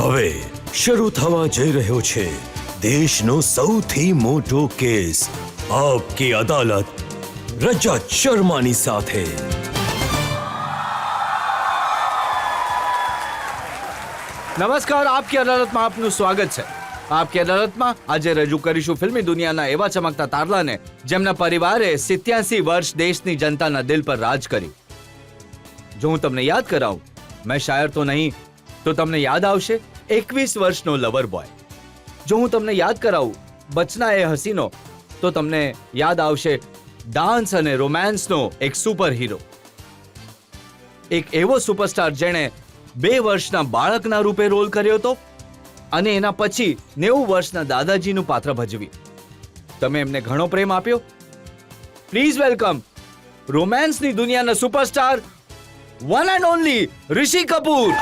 હવે શરૂ થવા જઈ રહ્યો છે દેશનો સૌથી મોટો કેસ આપકી અદાલત રજત શર્માની સાથે। નમસ્કાર, આપકી અદાલતમાં આપનું સ્વાગત છે। આપકી અદાલતમાં આજે રજૂ કરીશું ફિલ્મી દુનિયાના એવા ચમકતા તારલાને જેમના પરિવારે 87 વર્ષ દેશની જનતાના દિલ પર રાજ કરી। જો હું તમને યાદ કરાવું, મેં શાયર તો નહીં તો તમને યાદ આવશે 21 વર્ષનો લવર બોય। જો હું તમને યાદ કરાવું બચના એ હસીનો, તો તમને યાદ આવશે ડાન્સ અને રોમાન્સનો એક સુપર હીરો, એક એવો સુપરસ્ટાર જેણે 2 વર્ષના બાળકના રૂપે રોલ કર્યો હતો અને એના પછી 90 વર્ષના દાદાજીનું પાત્ર ભજવ્યું। તમે એમને ઘણો પ્રેમ આપ્યો। પ્લીઝ વેલકમ રોમાન્સની દુનિયાના superstar one and only Rishi Kapoor.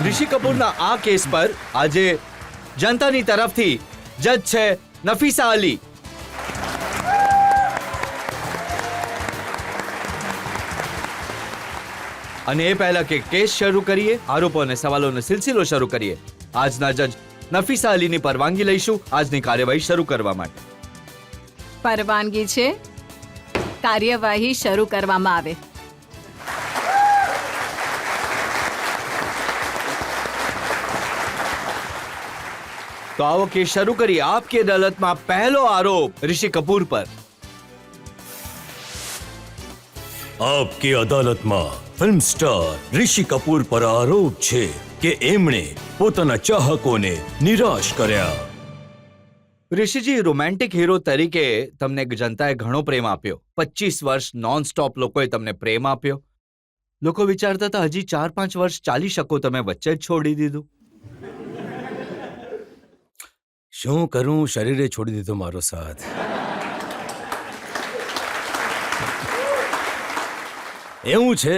ઋષિ કપૂરના આ કેસ પર આજે જનતાની તરફથી જજ છે નફીસા અલી। અને એ પહેલા કે કેસ શરૂ કરીએ, આરોપો અને સવાલોનો સિલસિલો શરૂ કરીએ, આજના જજ નફીસા અલીની પરવાનગી લઈશું આજની કાર્યવાહી શરૂ કરવા માટે। પરવાનગી છે, કાર્યવાહી શરૂ કરવામાં આવે। તો આવો કેસ શરૂ કરીએ। આપકી અદાલતમાં પહેલો આરોપ ઋષિ કપૂર પર। આપકી અદાલતમાં ફિલ્મ સ્ટાર ઋષિ કપૂર પર આરોપ છે કે એમણે પોતાના ચાહકોને નિરાશ કર્યા। ઋષિજી, રોમેન્ટિક હીરો તરીકે તમને જનતાએ ઘણો પ્રેમ આપ્યો। 25 વર્ષ નોન સ્ટોપ લોકોએ તમને પ્રેમ આપ્યો। લોકો વિચારતા હતા હજી 4-5 વર્ષ ચાલી શકો, તમે વચ્ચે જ છોડી દીધું। શું કરું, શરીરે છોડી દીધો મારો સાથ। એવું છે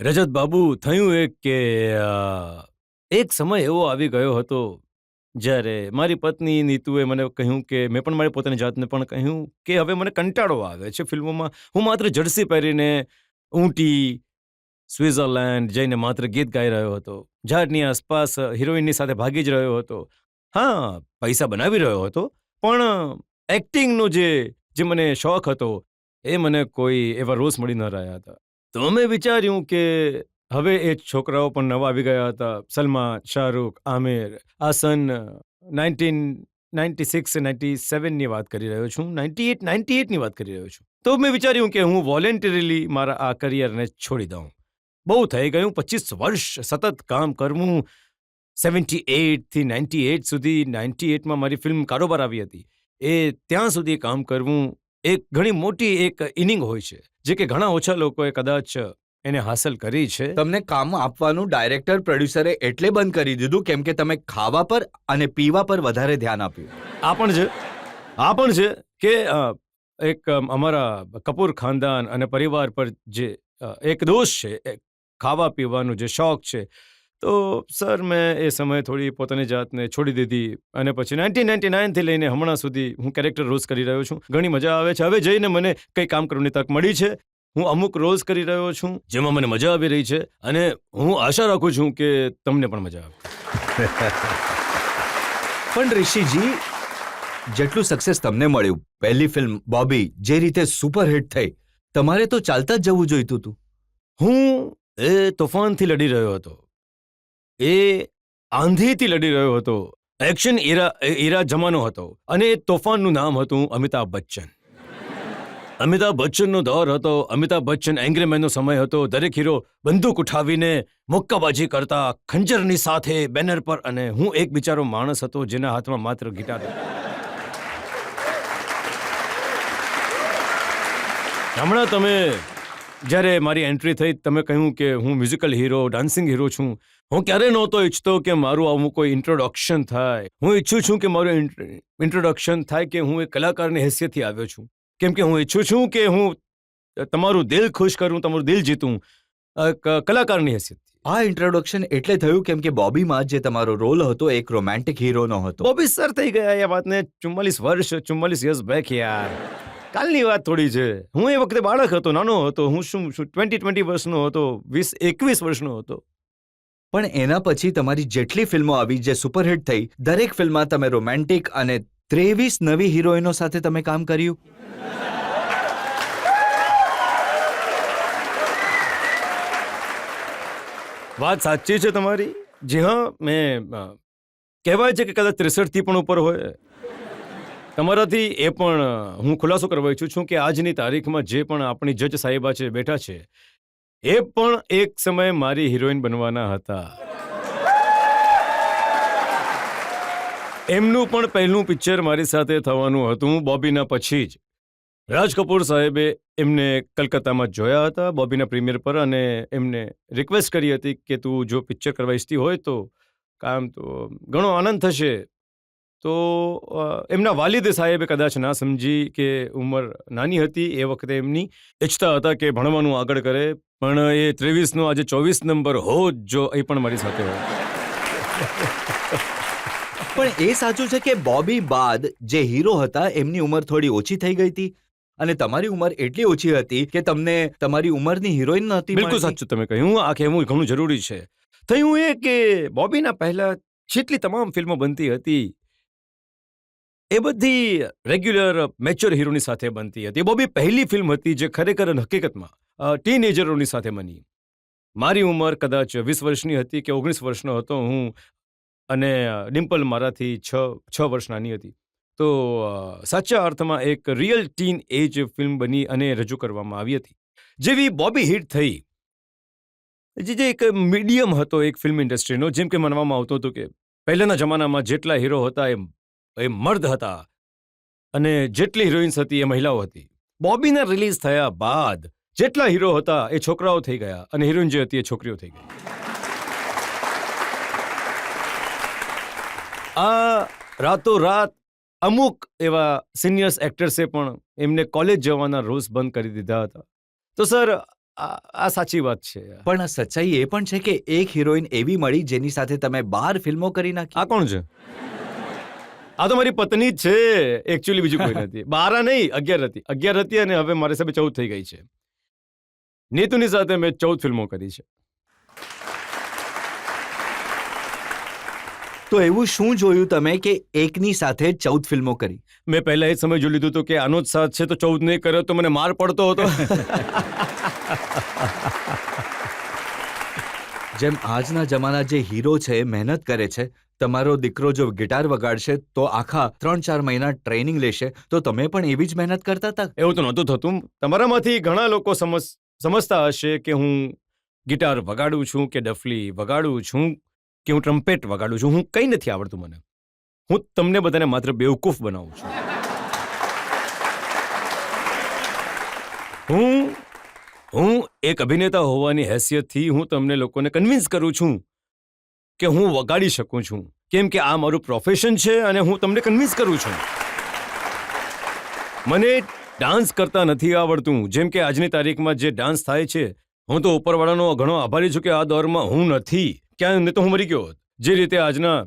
રજત બાબુ, થયું કે એક સમય એવો આવી ગયો હતો જ્યારે મારી પત્ની નીતુએ મને કહ્યું કે મેં પણ મારી પોતાની જાતને પણ કહ્યું કે હવે મને કંટાળો આવે છે ફિલ્મોમાં। હું માત્ર જર્સી પહેરીને ઊંટી સ્વિટ્ઝરલેન્ડ જઈને માત્ર ગીત ગાઈ રહ્યો હતો, ઝાડની આસપાસ હિરોઈનની સાથે ભાગી જ રહ્યો હતો। હા, પૈસા બનાવી રહ્યો હતો, પણ એક્ટિંગનો જે મને શોખ હતો એ મને કોઈ એવા રોલ્સ મળી ન રહ્યા હતા। તો મેં વિચાર્યું કે હવે એ છોકરાઓ પણ નવા આવી ગયા હતા, સલમાન, શાહરૂખ, આમિર। આ સન 1996-97ની વાત કરી રહ્યો છું, 98ની વાત કરી રહ્યો છું। તો મેં વિચાર્યું કે હું વોલેન્ટરીલી મારા આ કરિયરને છોડી દઉં। બહુ થઈ ગયું, 25 વર્ષ સતત કામ કરવું, 78 થી 98 સુધી। 98માં મારી ફિલ્મ કારોબાર આવી હતી, એ ત્યાં સુધી કામ કરવું એક ઘણી મોટી એક ઇનિંગ હોય છે, જે કે ઘણા ઓછા લોકોએ કદાચ એને હાંસલ કરી છે। તમને કામ આપવાનું ડાયરેક્ટર પ્રોડ્યુસરે એટલે બંધ કરી દીધું કેમ કે તમે ખાવા પર અને પીવા પર વધારે ધ્યાન આપ્યું। આ પણ છે કે એક અમારા કપૂર ખાનદાન અને પરિવાર પર જે એક દોષ છે, ખાવા પીવાનો જે શોખ છે, તો સર મેં એ સમયે થોડી પોતાની જાતને છોડી દીધી અને પછી 1999 થી લઈને હમણાં સુધી હું કેરેક્ટર રોલ્સ કરી રહ્યો છું। ઘણી મજા આવે છે। હવે જઈને મને કંઈ કામ કરવાની તક મળી છે, હું અમુક રોલ્સ કરી રહ્યો છું જેમાં મને મજા આવી રહી છે અને હું આશા રાખું છું કે તમને પણ મજા આવે। પણ ઋષિજી, જેટલું સક્સેસ તમને મળ્યું, પહેલી ફિલ્મ બોબી જે રીતે સુપરહિટ થઈ, તમારે તો ચાલતા જ જવું જોઈતું હતું। હું એ તોફાનથી લડી રહ્યો હતો, એ આંધીથી લડી રહ્યો હતો, એક્શન એરા જમાનો હતો અને એ તોફાનનું નામ હતું અમિતાભ બચ્ચન। અમિતાભ બચ્ચનનો દોર હતો, અમિતાભ બચ્ચન એંગ્રી મેનનો સમય હતો। દરેક હીરો બંદૂક ઉઠાવીને મુક્કાબાજી કરતા, ખંજરની સાથે બેનર પર, અને હું એક બિચારો માણસ હતો જેના હાથમાં માત્ર ગિટાર હતો। હમણાં તમે જ્યારે મારી એન્ટ્રી થઈ, તમે કહ્યું કે હું મ્યુઝિકલ હીરો, ડાન્સિંગ હીરો છું। હું ક્યારે નહોતો ઈચ્છતો કે મારું આવું કોઈ ઇન્ટ્રોડક્શન થાય। હું ઈચ્છું છું કે મારું ઇન્ટ્રોડક્શન થાય કે હું એક કલાકારની હેસિયતથી આવ્યો છું, કેમ કે હું ઈચ્છું છું કે હું તમારું દિલ ખુશ કરું, તમારું દિલ જીતું। કલાકારની હેસિયતથી. આ ઇન્ટ્રોડક્શન એટલે થયું કેમ કે બોબીમાં જે તમારો રોલ હતો એક રોમેન્ટિક હીરોનો હતો. બોબી સર થઈ ગયા એ વાતને 44 યર્સ બેક યાર. કાલની વાત થોડી છે. હું એ વખતે બાળક હતો, નાનો હતો. હું શું 20 વર્ષનો હતો, 21 વર્ષનો હતો. પણ એના પછી તમારી જેટલી ફિલ્મો આવી જે સુપરહિટ થઈ, દરેક ફિલ્મમાં તમે રોમેન્ટિક અને 23 નવી હિરોઈનો સાથે તમે કામ કર્યું. વાત સાચી છે તમારી. જી હા, મેં કહેવાય છે કે કદાચ 63 થી પણ ઉપર હોય. તમારાથી એ પણ હું ખુલાસો કરવા ઈચ્છું છું કે આજની તારીખમાં જે પણ આપણી જજ સાહેબા છે બેઠા છે, એ પણ એક સમયે મારી હિરોઈન બનવાના હતા. એમનું પણ પહેલું પિક્ચર મારી સાથે થવાનું હતું બોબીના પછી જ. રાજ કપૂર સાહેબે એમને કલકત્તામાં જોયા હતા બોબીના પ્રીમિયર પર, અને એમને રિક્વેસ્ટ કરી હતી કે તું જો પિક્ચર કરવા ઈચ્છતી હોય તો કામ તો ઘણો આનંદ થશે. તો એમના વાલિદ સાહેબે કદાચ ના સમજી કે ઉંમર નાની હતી એ વખતે એમની ઈચ્છતા હતા કે ભણવાનું આગળ કરે, પણ એ 23નો આજે 24 નંબર હોત જો એ પણ મારી સાથે હોય. પણ એ સાચું છે કે બોબી બાદ જે હીરો હતા એમની ઉંમર થોડી ઓછી થઈ ગઈ હતી અને તમારી ઉંમર એટલી ઓછી હતી કે તમને તમારી ઉંમરની હિરોઈન નહોતી. બિલકુલ સાચું તમે કહ્યું. આ કહેવું ઘણું જરૂરી છે. થયું એ કે બોબીના પહેલા જેટલી તમામ ફિલ્મો બનતી હતી એ બધી રેગ્યુલર મેચ્યોર હીરોની સાથે બનતી હતી. બોબી પહેલી ફિલ્મ હતી જે ખરેખર હકીકતમાં ટીનેજરોની સાથે બની. મારી ઉંમર કદાચ 20 વર્ષની હતી કે 19 વર્ષનો હતો હું, અને ડિમ્પલ મારાથી 6 વર્ષ નાની હતી. તો સાચા અર્થમાં એક રિયલ ટીન એજ ફિલ્મ બની અને રજૂ કરવામાં આવી હતી. જેવી બોબી હિટ થઈ, જે એક મીડિયમ હતો એક ફિલ્મ ઇન્ડસ્ટ્રીનો, જેમ કે માનવામાં આવતું હતું કે પહેલાના જમાનામાં જેટલા હીરો હતા એ મર્દ હતા અને જેટલી હિરોઈન્સ હતી એ મહિલાઓ હતી. બોબીના રિલીઝ થયા બાદ જેટલા હીરો હતા એ છોકરાઓ થઈ ગયા અને હિરોઈન જે હતી એ છોકરીઓ થઈ ગઈ. આ રાતોરાત અમુક એવા સિનિયર્સ એક્ટર્સે પણ એમને કોલેજ જવાના રોઝ બંધ કરી દીધા હતા. તો સર આ સાચી વાત છે. પણ સચ્ચાઈ એ પણ છે કે એક હિરોઈન એવી મળી જેની સાથે તમે 12 ફિલ્મો કરી નાખી. આ કોણ છે? આ તો મારી પત્ની જ છે એકચ્યુઅલી, બીજું કોઈ નથી. 12 નહીં, 11 હતી અને હવે મારી સાથે 14 થઈ ગઈ છે. નીતુની સાથે મેં 14 ફિલ્મો કરી છે. તો એવું શું જોયું તમે કે એકની સાથે 14 ફિલ્મો કરી? મેં પહેલા એ સમય જોઈ લીધું હતું કે આનો જ સાથ છે તો 14 નહીં કર્યો તો મને માર પડતો હતો. જેમ આજના જમાના જે હીરો છે મહેનત કરે છે, તમારો દીકરો જો ગિટાર વગાડશે તો આખા 3-4 મહિના ટ્રેનિંગ લેશે, તો તમે પણ એવી જ મહેનત કરતા હતા? એવું તો નહોતું થતું. તમારામાંથી ઘણા લોકો સમજતા હશે કે હું ગિટાર વગાડું છું કે ડફલી વગાડું છું કે હું ટ્રમ્પેટ વગાડું છું. હું કંઈ નથી આવડતું મને. હું તમને બધાને માત્ર બેવકૂફ બનાવું છું. હું એક અભિનેતા હોવાની હેસિયતથી હું તમને લોકોને કન્વિન્સ કરું છું કે હું વગાડી શકું છું, કેમ કે આ મારું પ્રોફેશન છે અને હું તમને કન્વિન્સ કરું છું. મને ડાન્સ કરતા નથી આવડતું. જેમ કે આજની તારીખમાં જે ડાન્સ થાય છે, હું તો ઉપરવાળાનો ઘણો આભારી છું કે આ દોરમાં હું નથી. ક્યાં નહીં તો હું મરી ગયો. જે રીતે આજના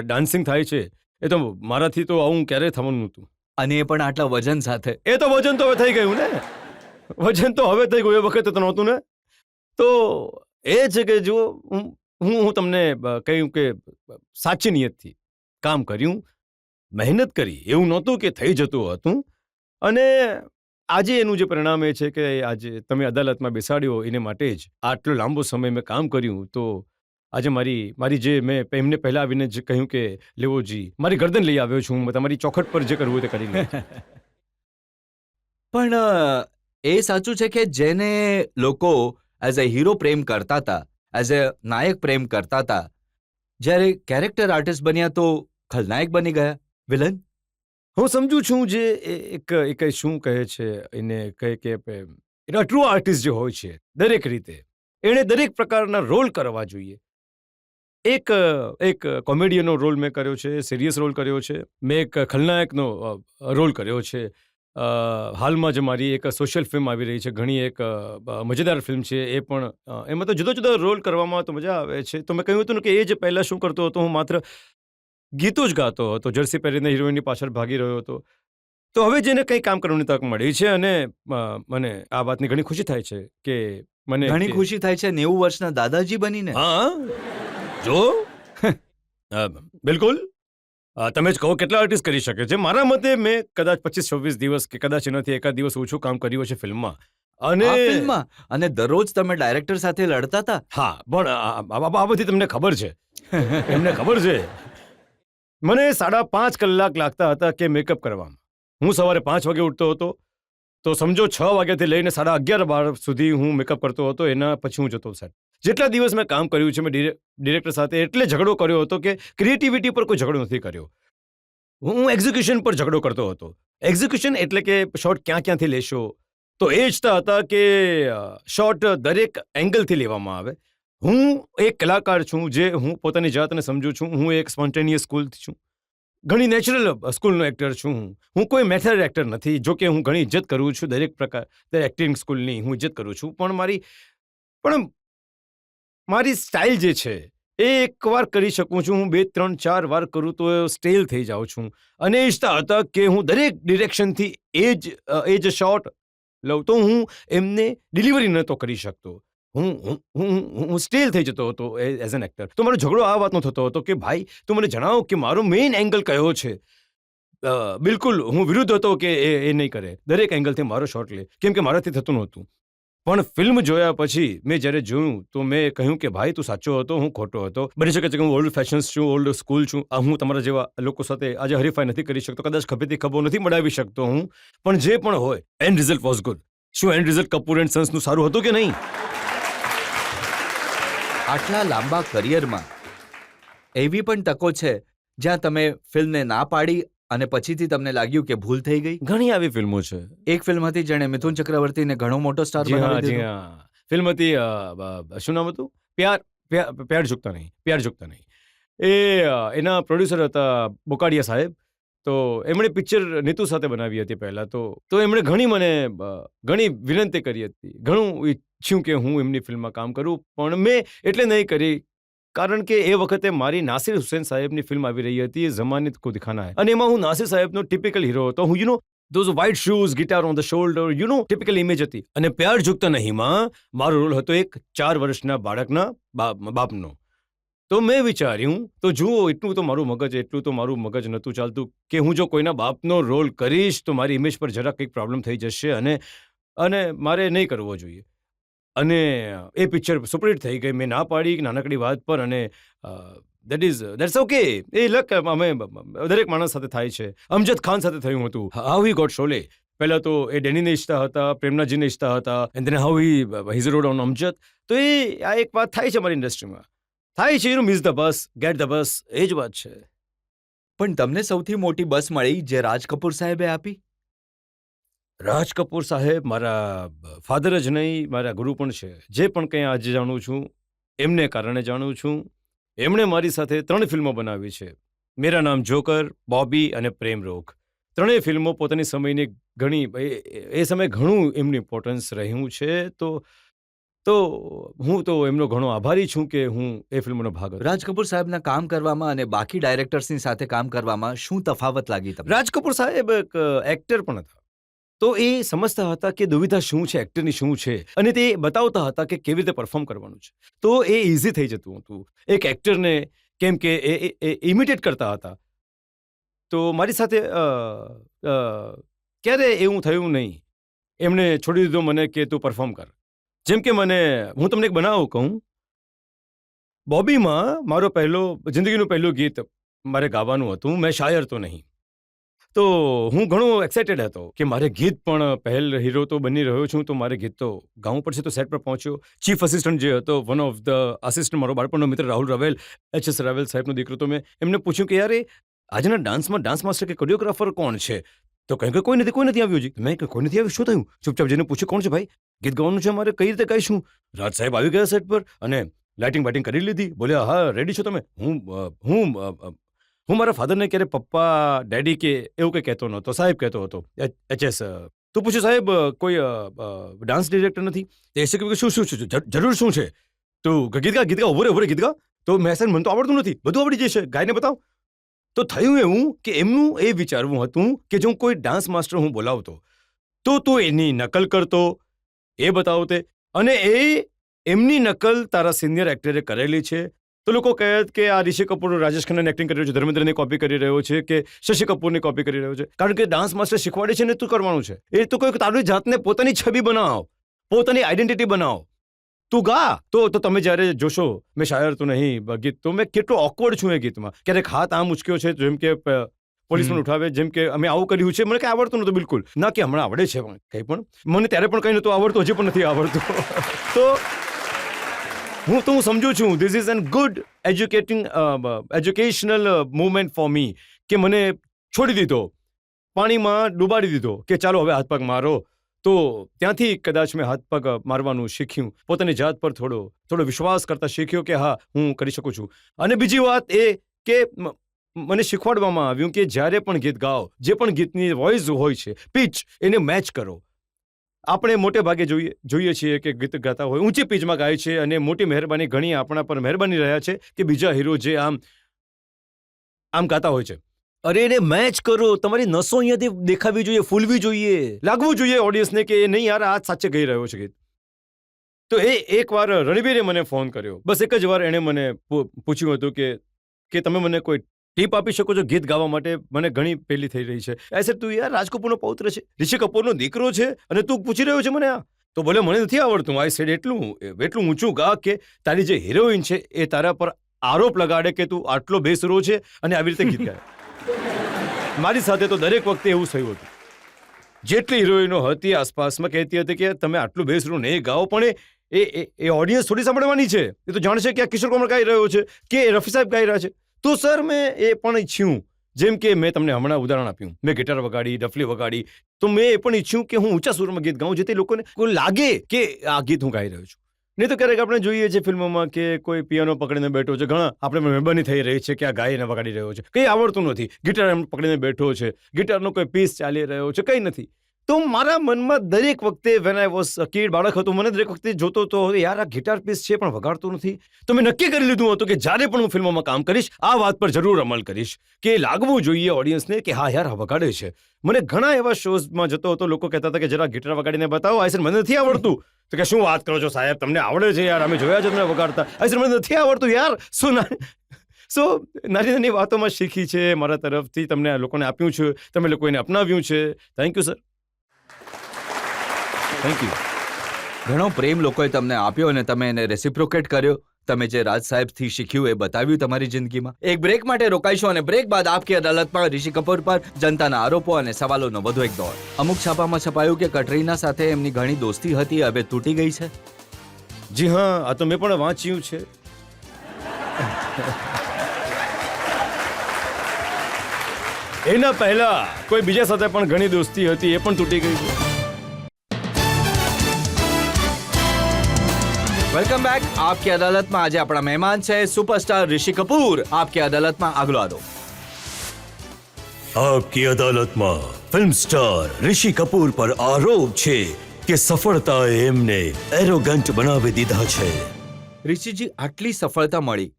ડાન્સિંગ થાય છે એ તો મારાથી તો આવું ક્યારેય થવાનું નહોતું. અને એ પણ આટલા વજન સાથે. એ તો વજન તો હવે થઈ ગયું ને. વજન તો હવે થઈ ગયું, એ વખતે તો નહોતું ને. તો એ છે કે જો હું તમને કહ્યું કે સાચી નિયતથી કામ કર્યું, મહેનત કરી. એવું નહોતું કે થઈ જતું હતું. અને આજે એનું જે પરિણામ એ છે કે આજે તમે અદાલતમાં બેસાડ્યો એને માટે જ આટલો લાંબો સમય મેં કામ કર્યું. તો આજે મારી જે મેં એમને પહેલા આવીને જ કહ્યું કે લેવોજી મારી ગરદન લઈ આવ્યો છું, તમારી ચોખટ પર જે કરવું તે કરી લે. પણ એ સાચું છે કે જેને લોકો એઝ અ હીરો પ્રેમ કરતા હતા, એઝ અ નાયક પ્રેમ કરતા હતા, જ્યારે કેરેક્ટર આર્ટિસ્ટ બન્યા તો ખલનાયક બની ગયા, વિલન. હું સમજુ છું જે એક શું કહે છે એને, કહે કે એના ટ્રુ આર્ટિસ્ટ જે હોય છે દરેક રીતે એણે દરેક પ્રકારના રોલ કરવા જોઈએ. એક કોમેડિયનનો રોલ મેં કર્યો છે, સિરિયસ રોલ કર્યો છે, મેં એક ખલનાયકનો રોલ કર્યો છે, હાલમાં જ મારી એક સોશિયલ ફિલ્મ આવી રહી છે, ઘણી એક મજેદાર ફિલ્મ છે, એ પણ એમાં તો જુદો જુદો રોલ કરવામાં તો મજા આવે છે. તો મેં કહ્યું હતું ને કે એ જ પહેલાં શું કરતો હતો, હું માત્ર ગીતો જ ગાતો હતો, જર્સી પહેરીને હિરોઈનની પાછળ ભાગી રહ્યો હતો. તો હવે જેને કંઈ કામ કરવાની તક મળી છે અને મને આ વાતની ઘણી ખુશી થાય છે કે મને ઘણી ખુશી થાય છે 90 વર્ષના દાદાજી બનીને. હા જો બિલકુલ તમે જ કહો કેટલા આર્ટિસ્ટ કરી શકે છે. મારા મતે મેં કદાચ 25-26 દિવસ કે કદાચ એનાથી એકાદ દિવસ ઓછું કામ કર્યું છે ફિલ્મમાં. અને આ ફિલ્મમાં અને દરરોજ તમે ડાયરેક્ટર સાથે લડતા હતા. હા, પણ આ બધી તમને ખબર છે, એમને ખબર છે. મને 5.5 કલાક લાગતા હતા કે મેકઅપ કરવામાં. હું સવારે 5 વાગે ઉઠતો હતો, તો સમજો 6 વાગ્યાથી લઈને 11:30-12 સુધી હું મેકઅપ કરતો હતો. એના પછી હું જતો સેટ. જેટલા દિવસ મેં કામ કર્યું છે, મેં ડિરેક્ટર સાથે એટલે ઝઘડો કર્યો હતો કે ક્રિએટિવિટી પર કોઈ ઝઘડો નથી કર્યો. હું એક્ઝિક્યુશન પર ઝઘડો કરતો હતો. એક્ઝિક્યુશન એટલે કે શોટ ક્યાંથી લેશો, તો એ ઈચ્છતા હતા કે શોટ દરેક એંગલથી લેવામાં આવે. હું એક કલાકાર છું, જે હું પોતાની જાતને સમજું છું. હું એક સ્પોન્ટેનિયસ સ્કૂલથી છું, ઘણી નેચરલ સ્કૂલનો એક્ટર છું. હું કોઈ મેથડ એક્ટર નથી. જો કે હું ઘણી ઇજ્જત કરું છું દરેક એક્ટિંગ સ્કૂલની હું ઇજ્જત કરું છું, પણ મારી સ્ટાઇલ જે છે એ એકવાર કરી શકું છું. હું 2, 3, 4 વાર કરું તો સ્ટેલ થઈ જાઉં છું. અને ઈચ્છતા હતા કે હું દરેક ડિરેક્શનથી એ જ શોટ લઉં, તો હું એમને ડિલિવરી નહોતો કરી શકતો. હું સ્ટેલ થઈ જતો હતો એઝ એન એક્ટર. તો મારો ઝઘડો આ વાતનો થતો હતો કે ભાઈ તું મને જણાવો કે મારો મેઇન એંગલ કયો છે. બિલકુલ હું વિરુદ્ધ હતો કે એ નહીં કરે, દરેક એંગલથી મારો શોટ લે, કેમ કે મારાથી થતું નહોતું. પણ ફિલ્મ જોયા પછી મેં જ્યારે જોયું તો મેં કહ્યું કે ભાઈ તું સાચો હતો, હું ખોટો હતો. બની શકે છે કે હું ઓલ્ડ ફેશન્સ છું, ઓલ્ડ સ્કૂલ છું. હું તમારા જેવા લોકો સાથે આજે હરીફાઈ નથી કરી શકતો, કદાચ ખભેથી ખભો નથી મડાવી શકતો હું, પણ જે પણ હોય એન્ડ રિઝલ્ટ વોઝ ગુડ. શું એન્ડ રિઝલ્ટ કપૂર એન્ડ સન્સનું સારું હતું કે નહીં? આટલા લાંબા કરિયરમાં એવી પણ તકો છે જ્યાં તમે ફિલ્મને ના પાડી અને પછીથી તમને લાગ્યું કે ભૂલ થઈ ગઈ. ઘણી આવી ફિલ્મો છે. એક ફિલ્મ હતી જેણે મિથુન ચક્રવર્તીને ઘણો મોટો સ્ટાર બનાવી દીધો. ફિલ્મ હતી શું નામ હતું? પ્યાર ઝુકતા નહીં. એના પ્રોડ્યુસર હતા બોકાડિયા સાહેબ. તો એમણે પિક્ચર નીતુ સાથે બનાવી હતી પહેલાં. તો એમણે ઘણી વિનંતી કરી હતી, ઘણું ઈચ્છ્યું કે હું એમની ફિલ્મમાં કામ કરું, પણ મેં એટલે નહીં કરી કારણ કે એ વખતે મારી નાસિર હુસૈન સાહેબની ફિલ્મ આવી રહી હતી, ઝમાનત કો દિખાના હૈ, અને એમાં હું નાસિર સાહેબનો ટિપિકલ હીરો હતો. હું those white shoes, guitar on the shoulder, typical image હતી. અને પ્યાર ઝુકતા નહીંમાં મારો રોલ હતો એક 4 વર્ષના બાળકના બાપનો. તો મેં વિચાર્યું, તો જુઓ એટલું તો મારું મગજ નહોતું ચાલતું કે હું જો કોઈના બાપનો રોલ કરીશ તો મારી ઇમેજ પર જરા કંઈક પ્રોબ્લેમ થઈ જશે અને મારે નહીં કરવો જોઈએ. અને એ પિક્ચર સુપરહિટ થઈ ગઈ. મેં ના પાડી નાનકડી વાત પર, અને દેટ્સ ઓકે. એ લક અમે દરેક માણસ સાથે થાય છે. અમજદ ખાન સાથે થયું હતું. How he got Sholay. પહેલાં તો એ ડેનીને ઈચ્છતા હતા, પ્રેમનાજીને ઈચ્છતા હતા, and then how he rode on Amjad. તો આ એક વાત થાય છે મારી ઇન્ડસ્ટ્રીમાં, થાય છે. Miss the bus, get the bus, એ જ વાત છે. પણ તમને સૌથી મોટી બસ મળી જે રાજ કપૂર સાહેબે આપી. રાજ કપૂર સાહેબ મારા ફાધર જ નહીં, મારા ગુરુ પણ છે. જે પણ કંઈ આજે જાણું છું એમને કારણે જાણું છું. એમણે મારી સાથે 3 ફિલ્મો બનાવી છે. મેરા નામ જોકર, બોબી અને પ્રેમ રોગ. 3 ફિલ્મો પોતાની સમયની એ સમયે ઘણું એમનું ઇમ્પોર્ટન્સ રહ્યું છે. તો હું તો એમનો ઘણો આભારી છું કે હું એ ફિલ્મનો ભાગ હતો. રાજ કપૂર સાહેબના કામ કરવામાં અને બાકી ડાયરેક્ટર્સની સાથે કામ કરવામાં શું તફાવત લાગી તમને? રાજ કપૂર સાહેબ એક એક્ટર પણ હતા. તો એ સમજતા હતા કે દુવિધા શું છે, એક્ટરની શું છે, અને તે બતાવતા હતા કે કેવી રીતે પરફોર્મ કરવાનું છે. તો એ ઇઝી થઈ જતું હતું એક એક્ટરને, કેમ કે એ ઇમિટેટ કરતા હતા. તો મારી સાથે ક્યારે એવું થયું નહીં. એમણે છોડી દીધો મને કે તું પરફોર્મ કર. જેમ કે હું તમને એક બનાવું કહું. બોબીમાં મારો જિંદગીનું પહેલું ગીત મારે ગાવાનું હતું. મેં શાયર તો નહીં. તો હું ઘણો એક્સાઇટેડ હતો કે મારે ગીત પણ પહેલ હીરો તો બની રહ્યો છું, તો મારે ગીત તો ગાવું પડશે. તો સેટ પર પહોંચ્યો. ચીફ અસિસ્ટન્ટ જે હતો, વન ઓફ ધ આસિસ્ટન્ટ, મારો બાળપણનો મિત્ર રાહુલ રાવેલ, HS રાવેલ સાહેબનો દીકરો. તો મેં એમને પૂછ્યું કે યાર આજના ડાન્સમાં ડાન્સ માસ્ટર કે કોરિયોગ્રાફર કોણ છે? તો કહ્યું કે કોઈ નથી આવ્યું હજી. મેં કોઈ નથી આવ્યું, શું થયું? ચૂપચાપ જઈને પૂછ્યું કોણ છે ભાઈ, ગીત ગાવાનું છે અમારે, કઈ રીતે ગાઈશું? રાજ સાહેબ આવી ગયા સેટ પર અને લાઇટિંગ કરી લીધી. બોલ્યા હા રેડી છો તમે? હું હું મારા ફાધરને ક્યારે પપ્પા ડેડી કે એવું કંઈ કહેતો નહોતો, સાહેબ કહેતો હતો. એચએસ. તો પૂછ્યું, સાહેબ કોઈ ડાન્સ ડિરેક્ટર નથી? એ છે કે શું શું શું જરૂર શું છે? તું ગીત ગા ઉભો રે ગીત ગા. તો મેં સાહેબ મને તો આવડતું નથી, બધું આવડી જશે, ગાઈને બતાવ. તો થયું એવું કે એમનું એ વિચારવું હતું કે જો કોઈ ડાન્સ માસ્ટર હું બોલાવતો તો તું એની નકલ કરતો, એ બતાવતે, અને એમની નકલ તારા સિનિયર એક્ટરે કરેલી છે તો લોકો કહે કે આ ઋષિ કપૂર રાજેશ ખન્નાની એક્ટિંગ કરી રહ્યો છે, ધર્મેન્દ્રની કોપી કરી રહ્યો છે કે શશી કપૂરની કોપી કરી રહ્યો છે. કારણ કે ડાન્સ માસ્ટર શીખવાડે છે ને તું કરવાનું છે. એ તો કોઈ તારી જાતને પોતાની છબી બનાવ, પોતાની આઈડેન્ટિટી બનાવ. તું ગા તો તમે જ્યારે જોશો, મેં શાયર તો નહીં ગીત, તો મેં કેટલો ઓકવર્ડ છું એ ગીતમાં. ક્યારેક હાથ આમ ઉચક્યો છે જેમ કે પોલીસમેન ઉઠાવે, જેમ કે અમે આવું કર્યું છે, મને કંઈ આવડતું નહોતું બિલકુલ. ના કે હમણાં આવડે છે કંઈ પણ, મને ત્યારે પણ કંઈ નહોતું આવડતું, હજી પણ નથી આવડતું. તો હું સમજુ છું this is an good educational movement for me, કે મને છોડી દીધો, પાણીમાં ડૂબાડી દીધો કે ચાલો હવે હાથ પગ મારો. તો ત્યાંથી કદાચ મેં હાથ પગ મારવાનું શીખ્યું, પોતાની જાત પર થોડો વિશ્વાસ કરતા શીખ્યો કે હા હું કરી શકું છું. અને બીજી વાત એ કે મને શીખવાડવામાં આવ્યું કે જ્યારે પણ ગીત ગાઓ, જે પણ ગીતની વોઇસ હોય છે, પિચ, એને મેચ કરો. આપણે મોટે ભાગે જોઈએ છીએ કે ગીત ગાતા હોય ઊંચી પિચમાં ગાય છે, અને મોટી મહેરબાની ઘણી આપણા પર મહેરબાની રહ્યા છે કે બીજા હીરો જે આમ ગાતા હોય છે, અરે એને મેચ કરો. તમારી નસો અહીંયાથી દેખાવી જોઈએ, ફૂલવી જોઈએ, લાગવું જોઈએ ઓડિયન્સને કે નહીં યાર આ સાચે ગઈ રહ્યો છે ગીત. તો એકવાર રણવીરે મને ફોન કર્યો, બસ એક જ વાર એણે મને પૂછ્યું હતું કે તમે મને કોઈ ટીપ આપી શકો છો ગીત ગાવા માટે? મને ઘણી પહેલી થઈ રહી છે. એસે તું યાર રાજ કપૂરનો પૌત્ર છે, ઋષિ કપૂરનો દીકરો છે, અને તું પૂછી રહ્યો છે મને આ? તો બોલે મને નથી આવડતું. આઈ સેડ એટલું ઊંચું ગા કે તારી જે હિરોઈન છે એ તારા પર આરોપ લગાડે કે તું આટલો બેસરો છે અને આવી રીતે ગીત ગાય. મારી સાથે તો દરેક વખતે એવું થયું હતું. જેટલી હિરોઈનો હતી આસપાસમાં કહેતી હતી કે તમે આટલું બેસરું નહીં ગાઓ, પણ એ ઓડિયન્સ થોડી સાંભળવાની છે. એ તો જાણશે કે આ કિશોર કુમાર ગાઈ રહ્યો છે કે રફી સાહેબ ગાઈ રહ્યા છે. તો સર મેં એ પણ ઈચ્છ્યું, જેમ કે મેં તમને હમણાં ઉદાહરણ આપ્યું, મેં ગિટાર વગાડી, ડફલી વગાડી, તો મેં એ પણ ઈચ્છ્યું કે હું ઊંચા સુરમાં ગીત ગાઉં જેથી લોકોને લાગે કે આ ગીત હું ગાઈ રહ્યો છું. નહીં તો ક્યારેક આપણે જોઈએ છીએ ફિલ્મોમાં કે કોઈ પિયાનો પકડીને બેઠો છે, ઘણા આપણે મહેરબાની થઈ રહી છે કે આ ગાઈને વગાડી રહ્યો છે, કંઈ આવડતું નથી, ગિટાર પકડીને બેઠો છે, ગિટારનો કોઈ પીસ ચાલી રહ્યો છે, કંઈ નથી. તો મારા મનમાં દરેક વખતે વેન આઈ વોઝ કિડ, બાળક હતું, મને દરેક વખતે જોતો તો યાર આ ગિટાર પીસ છે પણ વગાડતું નથી. તો મેં નક્કી કરી લીધું હતું કે જ્યારે પણ હું ફિલ્મોમાં કામ કરીશ આ વાત પર જરૂર અમલ કરીશ કે લાગવું જોઈએ ઓડિયન્સને કે હા યાર આ વગાડે છે. મને ઘણા એવા શોઝમાં જતો હતો, લોકો કહેતા હતા કે જરા ગિટાર વગાડીને બતાવો. આઈ સેડ મને નથી આવડતું. તો કે શું વાત કરો છો સાહેબ, તમને આવડે છે યાર, અમે જોયા છે તમને વગાડતા. આઈ સેડ મને નથી આવડતું યાર. નાની નાની વાતોમાં શીખી છે મારા તરફથી, તમને લોકોને આપ્યું છે, તમે લોકો એને અપનાવ્યું છે. Thank you sir. Thank you. ઘણો પ્રેમ લોકોએ તમને આપ્યો અને તમે એને રેસિપ્રોકેટ કર્યો. તમે જે રાજ સાહેબથી શીખ્યું એ બતાવ્યું તમારી જિંદગીમાં. એક બ્રેક માટે રોકાઈશું અને બ્રેક બાદ આપકી અદાલતમાં ઋષિ કપૂર પર જનતાના આરોપો અને સવાલોનો વધુ એક દોર. અમુક છાપામાં છપાયું કે કટરીના સાથે એમની ઘણી દોસ્તી હતી, હવે તૂટી ગઈ છે. જી હા, આ તો મેં પણ વાંચ્યું છે. એના પહેલા કોઈ બીજા સાથે પણ ઘણી દોસ્તી હતી, એ પણ તૂટી ગઈ છે. Welcome back. આપકી અદાલતમાં આજે આપણા મહેમાન છે સુપરસ્ટાર ઋષિ કપૂર. આપકી અદાલતમાં આગલો આરોપ. આપકી અદાલતમાં ફિલ્મ સ્ટાર ઋષિ કપૂર પર આરોપ છે કે સફળતાએ એમને એરોગન્ટ બનાવી દીધા છે. ઋષિજી, આટલી સફળતા મળી,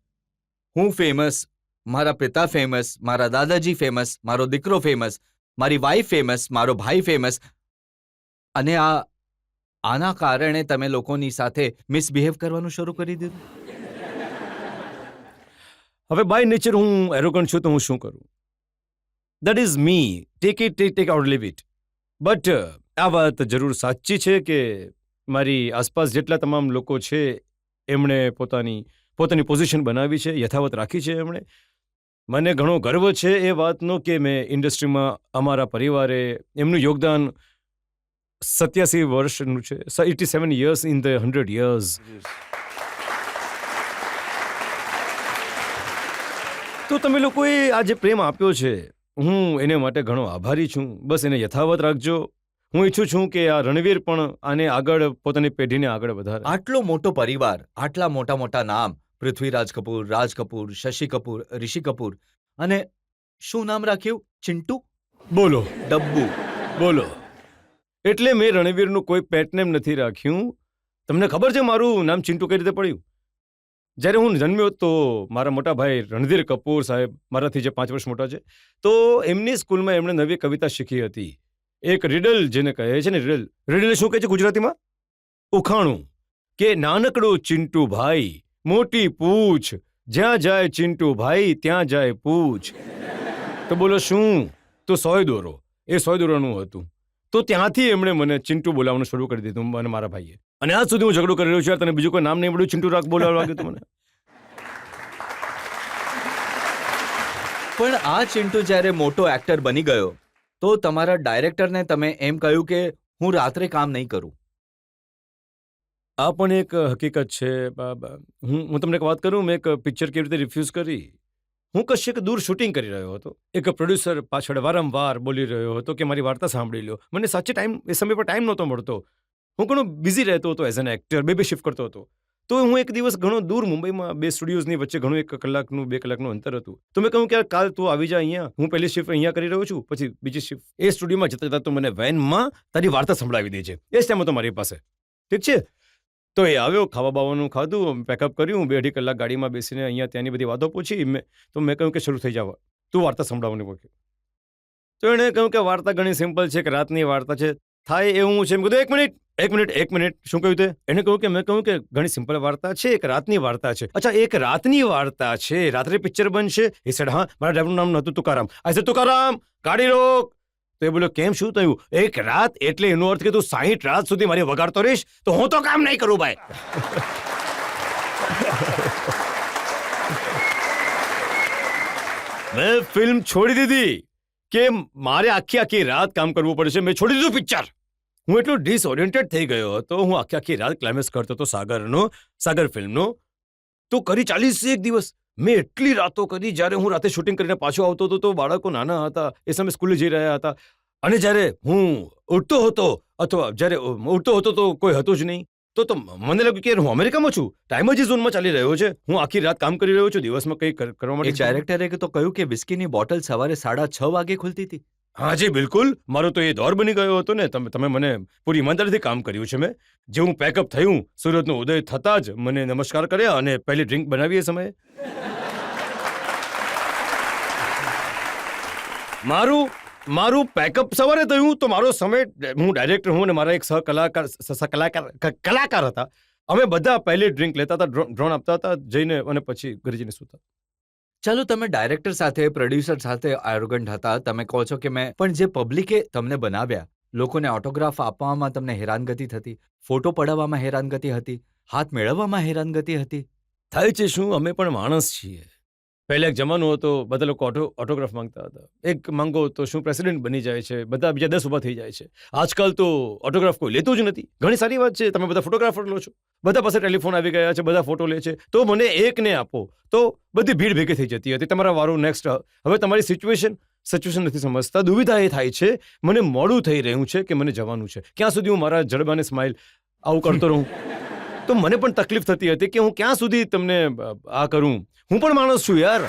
હું ફેમસ, મારા પિતા ફેમસ, મારા દાદાજી ફેમસ, મારો દીકરો ફેમસ, મારી વાઈફ ફેમસ, મારો ભાઈ ફેમસ, અને આના કારણે તમે લોકોની સાથે મિસબિહેવ કરવાનું શરૂ કરી દીધું. હવે બાય નેચર હું એરોગન્ટ છું તો હું શું કરું? That is me. Take or leave it. But આ વાત જરૂર સાચી છે કે મારી આસપાસ જેટલા તમામ લોકો છે એમણે પોતાની પોઝિશન બનાવી છે, યથાવત રાખી છે. એમણે મને ઘણો ગર્વ છે એ વાતનો કે મેં ઇન્ડસ્ટ્રીમાં અમારા પરિવારે એમનું યોગદાન 87 વર્ષનું છે. 87 years in the 100 years. તો તમે લોકોએ આ જે પ્રેમ આપ્યો છે, હું એને માટે ઘણો આભારી છું. બસ એને યથાવત રાખજો. હું ઈચ્છું છું કે આ રણવીર પણ આને આગળ પોતાની પેઢીને આગળ વધારે. આટલો મોટો પરિવાર, આટલા મોટા મોટા નામ, પૃથ્વીરાજ કપૂર, રાજ કપૂર, શશી કપૂર, ઋષિ કપૂર, અને શું નામ રાખ્યું? ચિંટુ? બોલો ડબ્બુ? બોલો. એટલે મેં રણવીરનું કોઈ પેટનેમ નથી રાખ્યું. તમને ખબર છે મારું નામ ચિંટુ કઈ રીતે પડ્યું? જ્યારે હું જન્મ્યો તો મારા મોટા ભાઈ રણધીર કપૂર સાહેબ મારાથી જે 5 વર્ષ મોટા છે, તો એમની સ્કૂલમાં એમણે નવી કવિતા શીખી હતી. એક રીડલ જેને કહે છે ને, રીડલ શું કહે છે ગુજરાતીમાં? ઉખાણું. કે નાનકડો ચિંટુ ભાઈ, મોટી પૂછ, જ્યાં જાય ચિંટુ ભાઈ ત્યાં જાય પૂછ. તો બોલો શું? તો સોય દોરો. એ સોય દોરાનું હતું. તો ત્યાંથી એમણે મને ચિંટુ બોલાવવાનું શરૂ કરી દીધું, મને મારા ભાઈએ. અને આજ સુધી હું ઝઘડો કરી રહ્યો છું, યાર તને બીજું કોઈ નામ નહીં મળ્યું, ચિંટુ રાખ બોલાવવા લાગ્યું તું મને. પણ આ ચિંટુ જ્યારે મોટો એક્ટર બની ગયો તો તમારા ડાયરેક્ટરને તમે એમ કહ્યું કે હું રાત્રે કામ નહીં કરું. આ પણ એક હકીકત છે. હું તમને એક વાત કરું, મેં એક પિક્ચર કેવી રીતે રિફ્યુઝ કરી. હું કશેક દૂર શૂટિંગ કરી રહ્યો હતો. એક પ્રોડ્યુસર પાછળ વારંવાર બોલી રહ્યો હતો કે મારી વાર્તા સાંભળી લો. મને સાચે એ સમય પર ટાઈમ નહોતો મળતો. હું ઘણો બિઝી રહેતો હતો એઝ એન એક્ટર, બે શિફ્ટ કરતો હતો. તો હું એક દિવસ ઘણો દૂર મુંબઈમાં 2 સ્ટુડિયોઝની વચ્ચે ઘણું 1 કલાકનું 2 કલાકનું અંતર હતું. તો મેં કહ્યું કે કાલ તું આવી જા અહીંયા, હું પહેલી શિફ્ટ અહીંયા કરી રહ્યો છું, પછી બીજી શિફ્ટ એ સ્ટુડિયોમાં જતા જતા તું મને વેનમાં તારી વાર્તા સંભળાવી દેજે. એ જ ટાઈમ હતો મારી પાસે. ઠીક છે? તો એ આવ્યો, ખાવા બાવાનું ખાધું, પેકઅપ કર્યું, 2-2.5 કલાક ગાડીમાં બેસીને અહીંયા ત્યાંની બધી વાતો પૂછી. તો મેં કહ્યું કે શરૂ થઈ જાવ, તું વાર્તા સંભળાવવાની કહ્યું. તો એણે કહ્યું કે વાર્તા ઘણી સિમ્પલ છે, કે રાતની વાર્તા છે, થાય એવું છે. એમ કીધું એક મિનિટ શું કહ્યું તે? એને કહ્યું કે મેં કહ્યું કે ઘણી સિમ્પલ વાર્તા છે, એક રાતની વાર્તા છે. અચ્છા, એક રાતની વાર્તા છે, રાત્રે પિક્ચર બનશે? એ સેડ હા, મારા ડ્રાઈવરનું નામ નહોતું તુકારામ. આ છે તુકારામ, ગાડી રોક. તો એ બોલ્યો કેમ, શું થયું? એક રાત એટલે એનો અર્થ કે તું 60 રાત સુધી મારી વગાડતો રહીશ, તો હું તો કામ નહીં કરું ભાઈ. મેં ફિલ્મ છોડી દીધી કે મારે આખી રાત કામ કરવું પડશે. મેં છોડી દીધું પિક્ચર. હું એટલો ડિસઓરિએન્ટેડ થઈ ગયો હતો. હું આખી રાત ક્લાઇમેક્સ કરતો હતો સાગર ફિલ્મનો. તો કરી 41 દિવસ. મેં એટલી રાતો કરી. જ્યારે હું રાતે શૂટિંગ કરીને પાછો આવતો હતો તો બાળકો નાના હતા, એ સમયે સ્કૂલે જઈ રહ્યા હતા. અને જ્યારે હું ઉઠતો હતો તો કોઈ હતું જ નહીં. તો મને લાગ્યું કે હું અમેરિકામાં છું, ટાઈમ જ ઝોનમાં ચાલી રહ્યો છે. હું આખી રાત કામ કરી રહ્યો છું, દિવસમાં કંઈ કરવા એક માટે. ડાયરેક્ટરે તો કહ્યું કે વિસ્કીની બોટલ સવારે 6:30 વાગે ખુલતી હતી. હાજી બિલકુલ, મારો તો એ દોર બની ગયો હતો ને. તમે મને પૂરી ઈમાનદારીથી કામ કર્યું છે. મેં જેવું પેકઅપ થયું, સુરતનો ઉદય થતાં જ મને નમસ્કાર કર્યા અને પહેલી ડ્રિંક બનાવી. એ સમયે મારું પેકઅપ સવારે થયું તો મારો સમય, હું ડાયરેક્ટર હું અને મારા એક કલાકાર હતા, અમે બધા પહેલી ડ્રિંક લેતા હતા, ડ્રોન આપતા હતા જઈને, અને પછી ઘરે જઈને સૂતા. ચાલો, તમે ડાયરેક્ટર સાથે, પ્રોડ્યુસર સાથે એરોગન્ટ હતા, તમે કહો છો કે પણ જે પબ્લિકે તમને બનાવ્યા, લોકોને ઓટોગ્રાફ આપવામાં તમને હેરાનગતિ થતી, ફોટો પડાવવામાં હેરાનગતિ હતી, હાથ મેળવવામાં હેરાનગતિ હતી. થાય છે શું, અમે પણ માણસ છીએ. પહેલા એક જમાનો હતો, બધા લોકો ઓટોગ્રાફ માંગતા હતા. એક માંગો તો શું પ્રેસિડેન્ટ બની જાય છે, બધા બીજા 10 ઊભા થઈ જાય છે. આજકાલ તો ઓટોગ્રાફ કોઈ લેતું જ નથી. ઘણી સારી વાત છે, તમે બધા ફોટોગ્રાફર લો છો, બધા પાસે ટેલિફોન આવી ગયા છે, બધા ફોટો લે છે. તો મને એકને આપો તો બધી ભીડ ભેગી થઈ જતી હતી. તમારા વારું નેક્સ્ટ. હવે તમારી સિચ્યુએશન નથી સમજતા. દુવિધા એ થાય છે, મને મોડું થઈ રહ્યું છે કે મને જવાનું છે, ક્યાં સુધી હું મારા જડબાને સ્માઇલ આવું કરતો રહું. તો મને પણ તકલીફ થતી હતી કે હું ક્યાં સુધી તમને આ કરું. હું પણ માણસ છું યાર.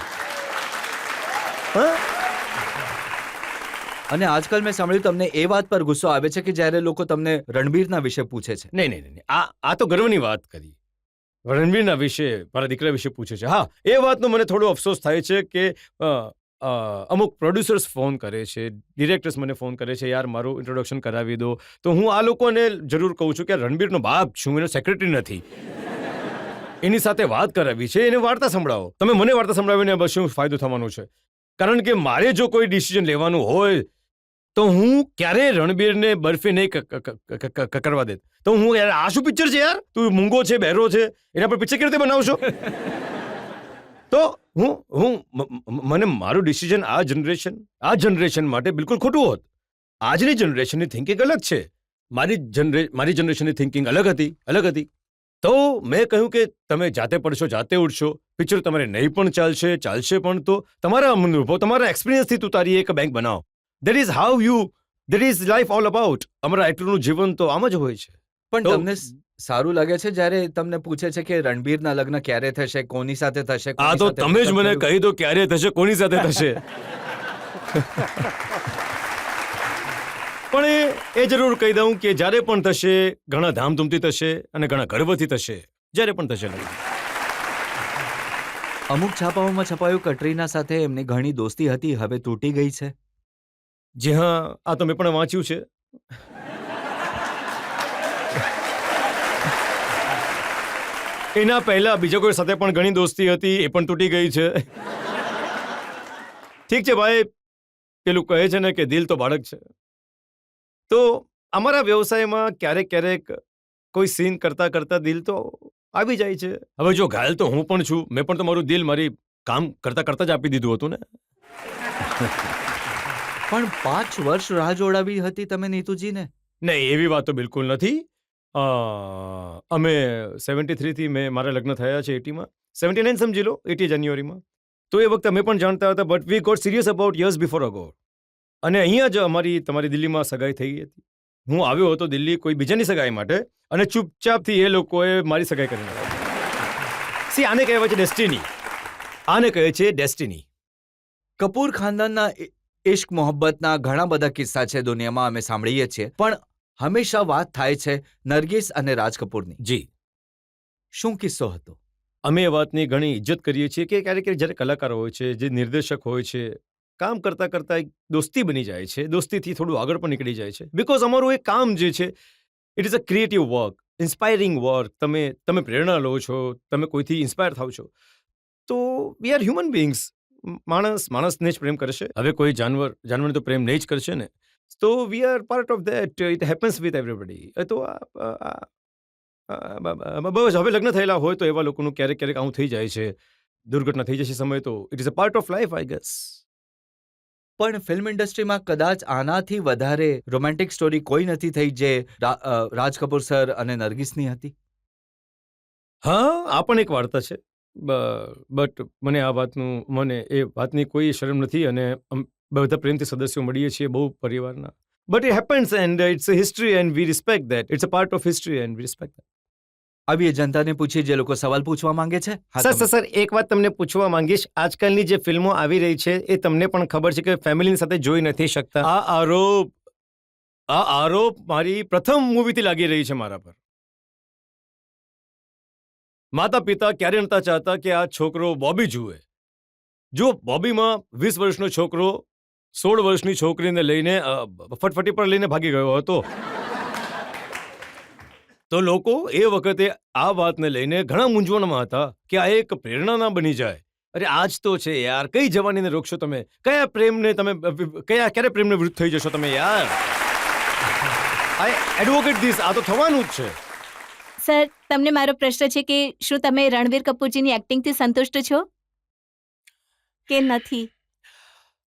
અને આજકાલ મેં સાંભળ્યું તમને એ વાત પર ગુસ્સો આવે છે કે જ્યારે લોકો તમને રણબીરના વિશે પૂછે છે. નહીં, આ તો ગર્વની વાત કરી. રણબીરના વિશે, મારા દીકરા વિશે પૂછે છે. હા, એ વાતનો મને થોડો અફસોસ થાય છે કે અમુક પ્રોડ્યુસર્સ ફોન કરે છે, ડિરેક્ટર્સ મને ફોન કરે છે, યાર મારું ઇન્ટ્રોડક્શન કરાવી દો. તો હું આ લોકોને જરૂર કહું છું કે રણબીરનો બાપ છું, એનો સેક્રેટરી નથી. એની સાથે વાત કરાવી છે, એને વાર્તા સંભળાવો. તમે મને વાર્તા સંભળાવીને બસ શું ફાયદો થવાનો છે? કારણ કે મારે જો કોઈ ડિસિઝન લેવાનું હોય તો હું ક્યારેય રણબીરને બરફી નહીં કરવા દે. તો હું યાર, આ શું પિક્ચર છે યાર? તું મૂંગો છે, બહેરો છે, એના પર પિક્ચર કેવી રીતે બનાવશો? તો મને મારું ડિસિઝન આ જનરેશન માટે બિલકુલ ખોટું હોત. આજની જનરેશનની થિંકિંગ અલગ છે, મારી જનરેશનની થિંકિંગ અલગ હતી. તો મેં કહ્યું કે તમે જાતે પડશો, જાતે ઉઠશો, પિક્ચર તમારે નહીં પણ ચાલશે પણ તો તમારા અનુભવ, તમારા એક્સપિરિયન્સથી તું તારી એક બેંક બનાવ. That is life all about. અમારા એક્ટરનું જીવન તો આમ જ હોય છે. પણ તમને સારું લાગે છે જ્યારે તમને પૂછે છે કે રણબીરના લગ્ન ક્યારે થશે, કોની સાથે થશે? આ તો તમે જ મને કહી દો ક્યારે થશે, કોની સાથે થશે. પણ એ જરૂર કહી દઉં કે જ્યારે પણ થશે ઘણા ધામધૂમથી થશે અને ઘણા ગર્વથી થશે. જ્યારે પણ થશે લગ્ન. અમુક છાપાઓમાં છપાયું કટરીના સાથે એમની ઘણી દોસ્તી હતી, હવે તૂટી ગઈ છે. જી હા, આ તો મેં પણ વાંચ્યું છે. એના પહેલા બીજા કોઈ સાથે પણ ઘણી દોસ્તી હતી, એ પણ તૂટી ગઈ છે. ઠીક છે ભાઈ, પેલું કહે છે ને કે દિલ તો બાળક છે. તો અમારા વ્યવસાયમાં ક્યારેક ક્યારેક કોઈ સીન કરતા કરતા દિલ તો આવી જાય છે. હવે જો ઘાયલ તો હું પણ છું, મેં પણ તો મારું દિલ મારી કામ કરતા કરતા જ આપી દીધું હતું ને. પણ 5 વર્ષ રાહ જોડાવી હતી તમે નીતુજીને. નહીં, એવી વાત તો બિલકુલ નથી. અમે 73 થી મારા લગ્ન થયા છે 80માં. 79 સમજી લો, 80 જાન્યુઆરીમાં. તો એ વખતે અમે પણ જાણતા હતા, but we got serious about years before ago. અને અહીંયા જ તમારી દિલ્હીમાં સગાઈ થઈ ગઈ હતી. હું આવ્યો હતો દિલ્હી કોઈ બીજાની સગાઈ માટે, અને ચૂપચાપથી એ લોકોએ મારી સગાઈ કરી નાખી. આને કહેવાય છે ડેસ્ટિની. આને કહે છે ડેસ્ટિની. કપૂર ખાનદાનના ઇશ્ક મોહબ્બતના ઘણા બધા કિસ્સા છે દુનિયામાં, અમે સાંભળીએ છીએ, પણ હંમેશા વાત થાય છે નરગિસ અને રાજ કપૂરની. જી, શું કિસ્સો હતો? અમે એ વાતની ઘણી ઇજ્જત કરીએ છીએ કે ક્યારેક જ્યારે કલાકાર હોય છે, જે નિર્દેશક હોય છે, કામ કરતા કરતા એક દોસ્તી બની જાય છે, દોસ્તીથી થોડું આગળ પણ નીકળી જાય છે. બિકોઝ અમારું એક કામ જે છે, it is a creative work, inspiring work. તમે પ્રેરણા લો છો, તમે કોઈથી ઇન્સ્પાયર થાવ છો. તો વી આર હ્યુમન બિંગ્સ. માણસને જ પ્રેમ કરશે. હવે કોઈ જાનવરને તો પ્રેમ નહીં જ કરશે ને. તો we are part of that. It happens with everybody. તો બસ હવે લગ્ન થયેલા હોય તો એવા લોકોનું ક્યારેક ક્યારેક આવું થઈ જાય છે, દુર્ઘટના થઈ જશે સમય. તો it is a part of life, I guess. પણ ફિલ્મ ઇન્ડસ્ટ્રીમાં કદાચ આનાથી વધારે રોમેન્ટિક સ્ટોરી કોઈ નથી થઈ જે રાજ કપૂર સર અને નરગિસની હતી. હા, આ પણ એક વાર્તા છે. બટ મને એ વાતની કોઈ શરમ નથી, અને બધા પ્રેમથી સદસ્યો મળીએ છીએ બહુ પરિવારના. But it happens and it's a history and we respect that. It's a part of history and we respect that. આવી જનતાને પૂછી જે લોકો સવાલ પૂછવા માંગે છે. સર, એક વાત તમને પૂછવા માંગીશ. આજકાલની જે ફિલ્મો આવી રહી છે એ તમને પણ ખબર છે કે ફેમિલીની સાથે જોઈ નથી શકતા. આ આરોપ મારી પ્રથમ મૂવીથી લાગી રહી છે મારા પર. માતા પિતા ક્યારે નતા ચાહતા કે આ છોકરો બોબી જુએ. જો બોબીમાં 20 વર્ષનો છોકરો 16 વર્ષની છોકરીને લઈને ફટફટી પર લઈને ભાગી ગયો હતો. તો લોકો એ વખતે આ વાતને લઈને ઘણા મૂંઝવણમાં હતા કે આ એક પ્રેરણા ના બની જાય. અરે આજ તો છે યાર, કઈ જવાનીને રોકશો તમે? ક્યારે પ્રેમને વિરુદ્ધ થઈ જશો તમે યાર? આઈ એડવોકેટ ધીસ. આ તો થવાનું જ છે. સર, તમને મારો પ્રશ્ન છે કે શું તમે રણવીર કપૂરજીની એક્ટિંગથી સંતુષ્ટ છો કે નથી?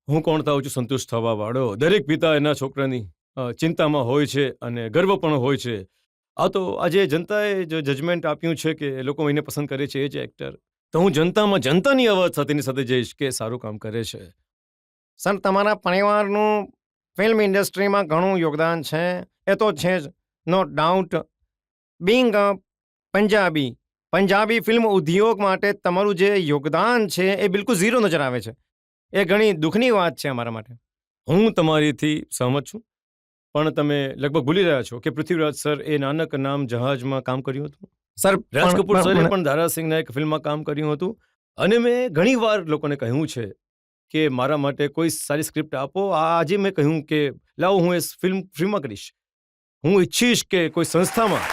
હું કોણ થાઉં છું સંતુષ્ટ થવા વાળો? દરેક પિતા એના છોકરાની ચિંતામાં હોય છે અને ગર્વ પણ હોય છે. આ તો આજે જનતાએ જો જજમેન્ટ આપ્યું છે કે લોકો એને પસંદ કરે છે એ જ એક્ટર. તો હું જનતાની અવાજ સાથેની સાથે જઈશ કે સારું કામ કરે છે. સર, તમારા પરિવારનું ફિલ્મ ઇન્ડસ્ટ્રીમાં ઘણું યોગદાન છે, એ તો છે જ, no doubt. Being Punjabi film ઉદ્યોગ માટે તમારું જે યોગદાન છે એ બિલકુલ ઝીરો નજર આવે છે. એ ઘણી દુઃખની વાત છે અમારા માટે. હું તમારીથી સહમત છું, પણ તમે લગભગ ભૂલી રહ્યા છો કે પૃથ્વીરાજ સર એ નાનક નામ જહાજમાં કામ કર્યું હતું. સર, રાજ કપૂર સરે પણ દારાસિંહના એક ફિલ્મમાં કામ કર્યું હતું. અને મેં ઘણી વાર લોકોને કહ્યું છે કે મારા માટે કોઈ સારી સ્ક્રિપ્ટ આપો. આજે મેં કહ્યું કે લાવો હું એ ફિલ્મ ફ્રીમાં કરીશ. હું ઈચ્છીશ કે કોઈ સંસ્થામાં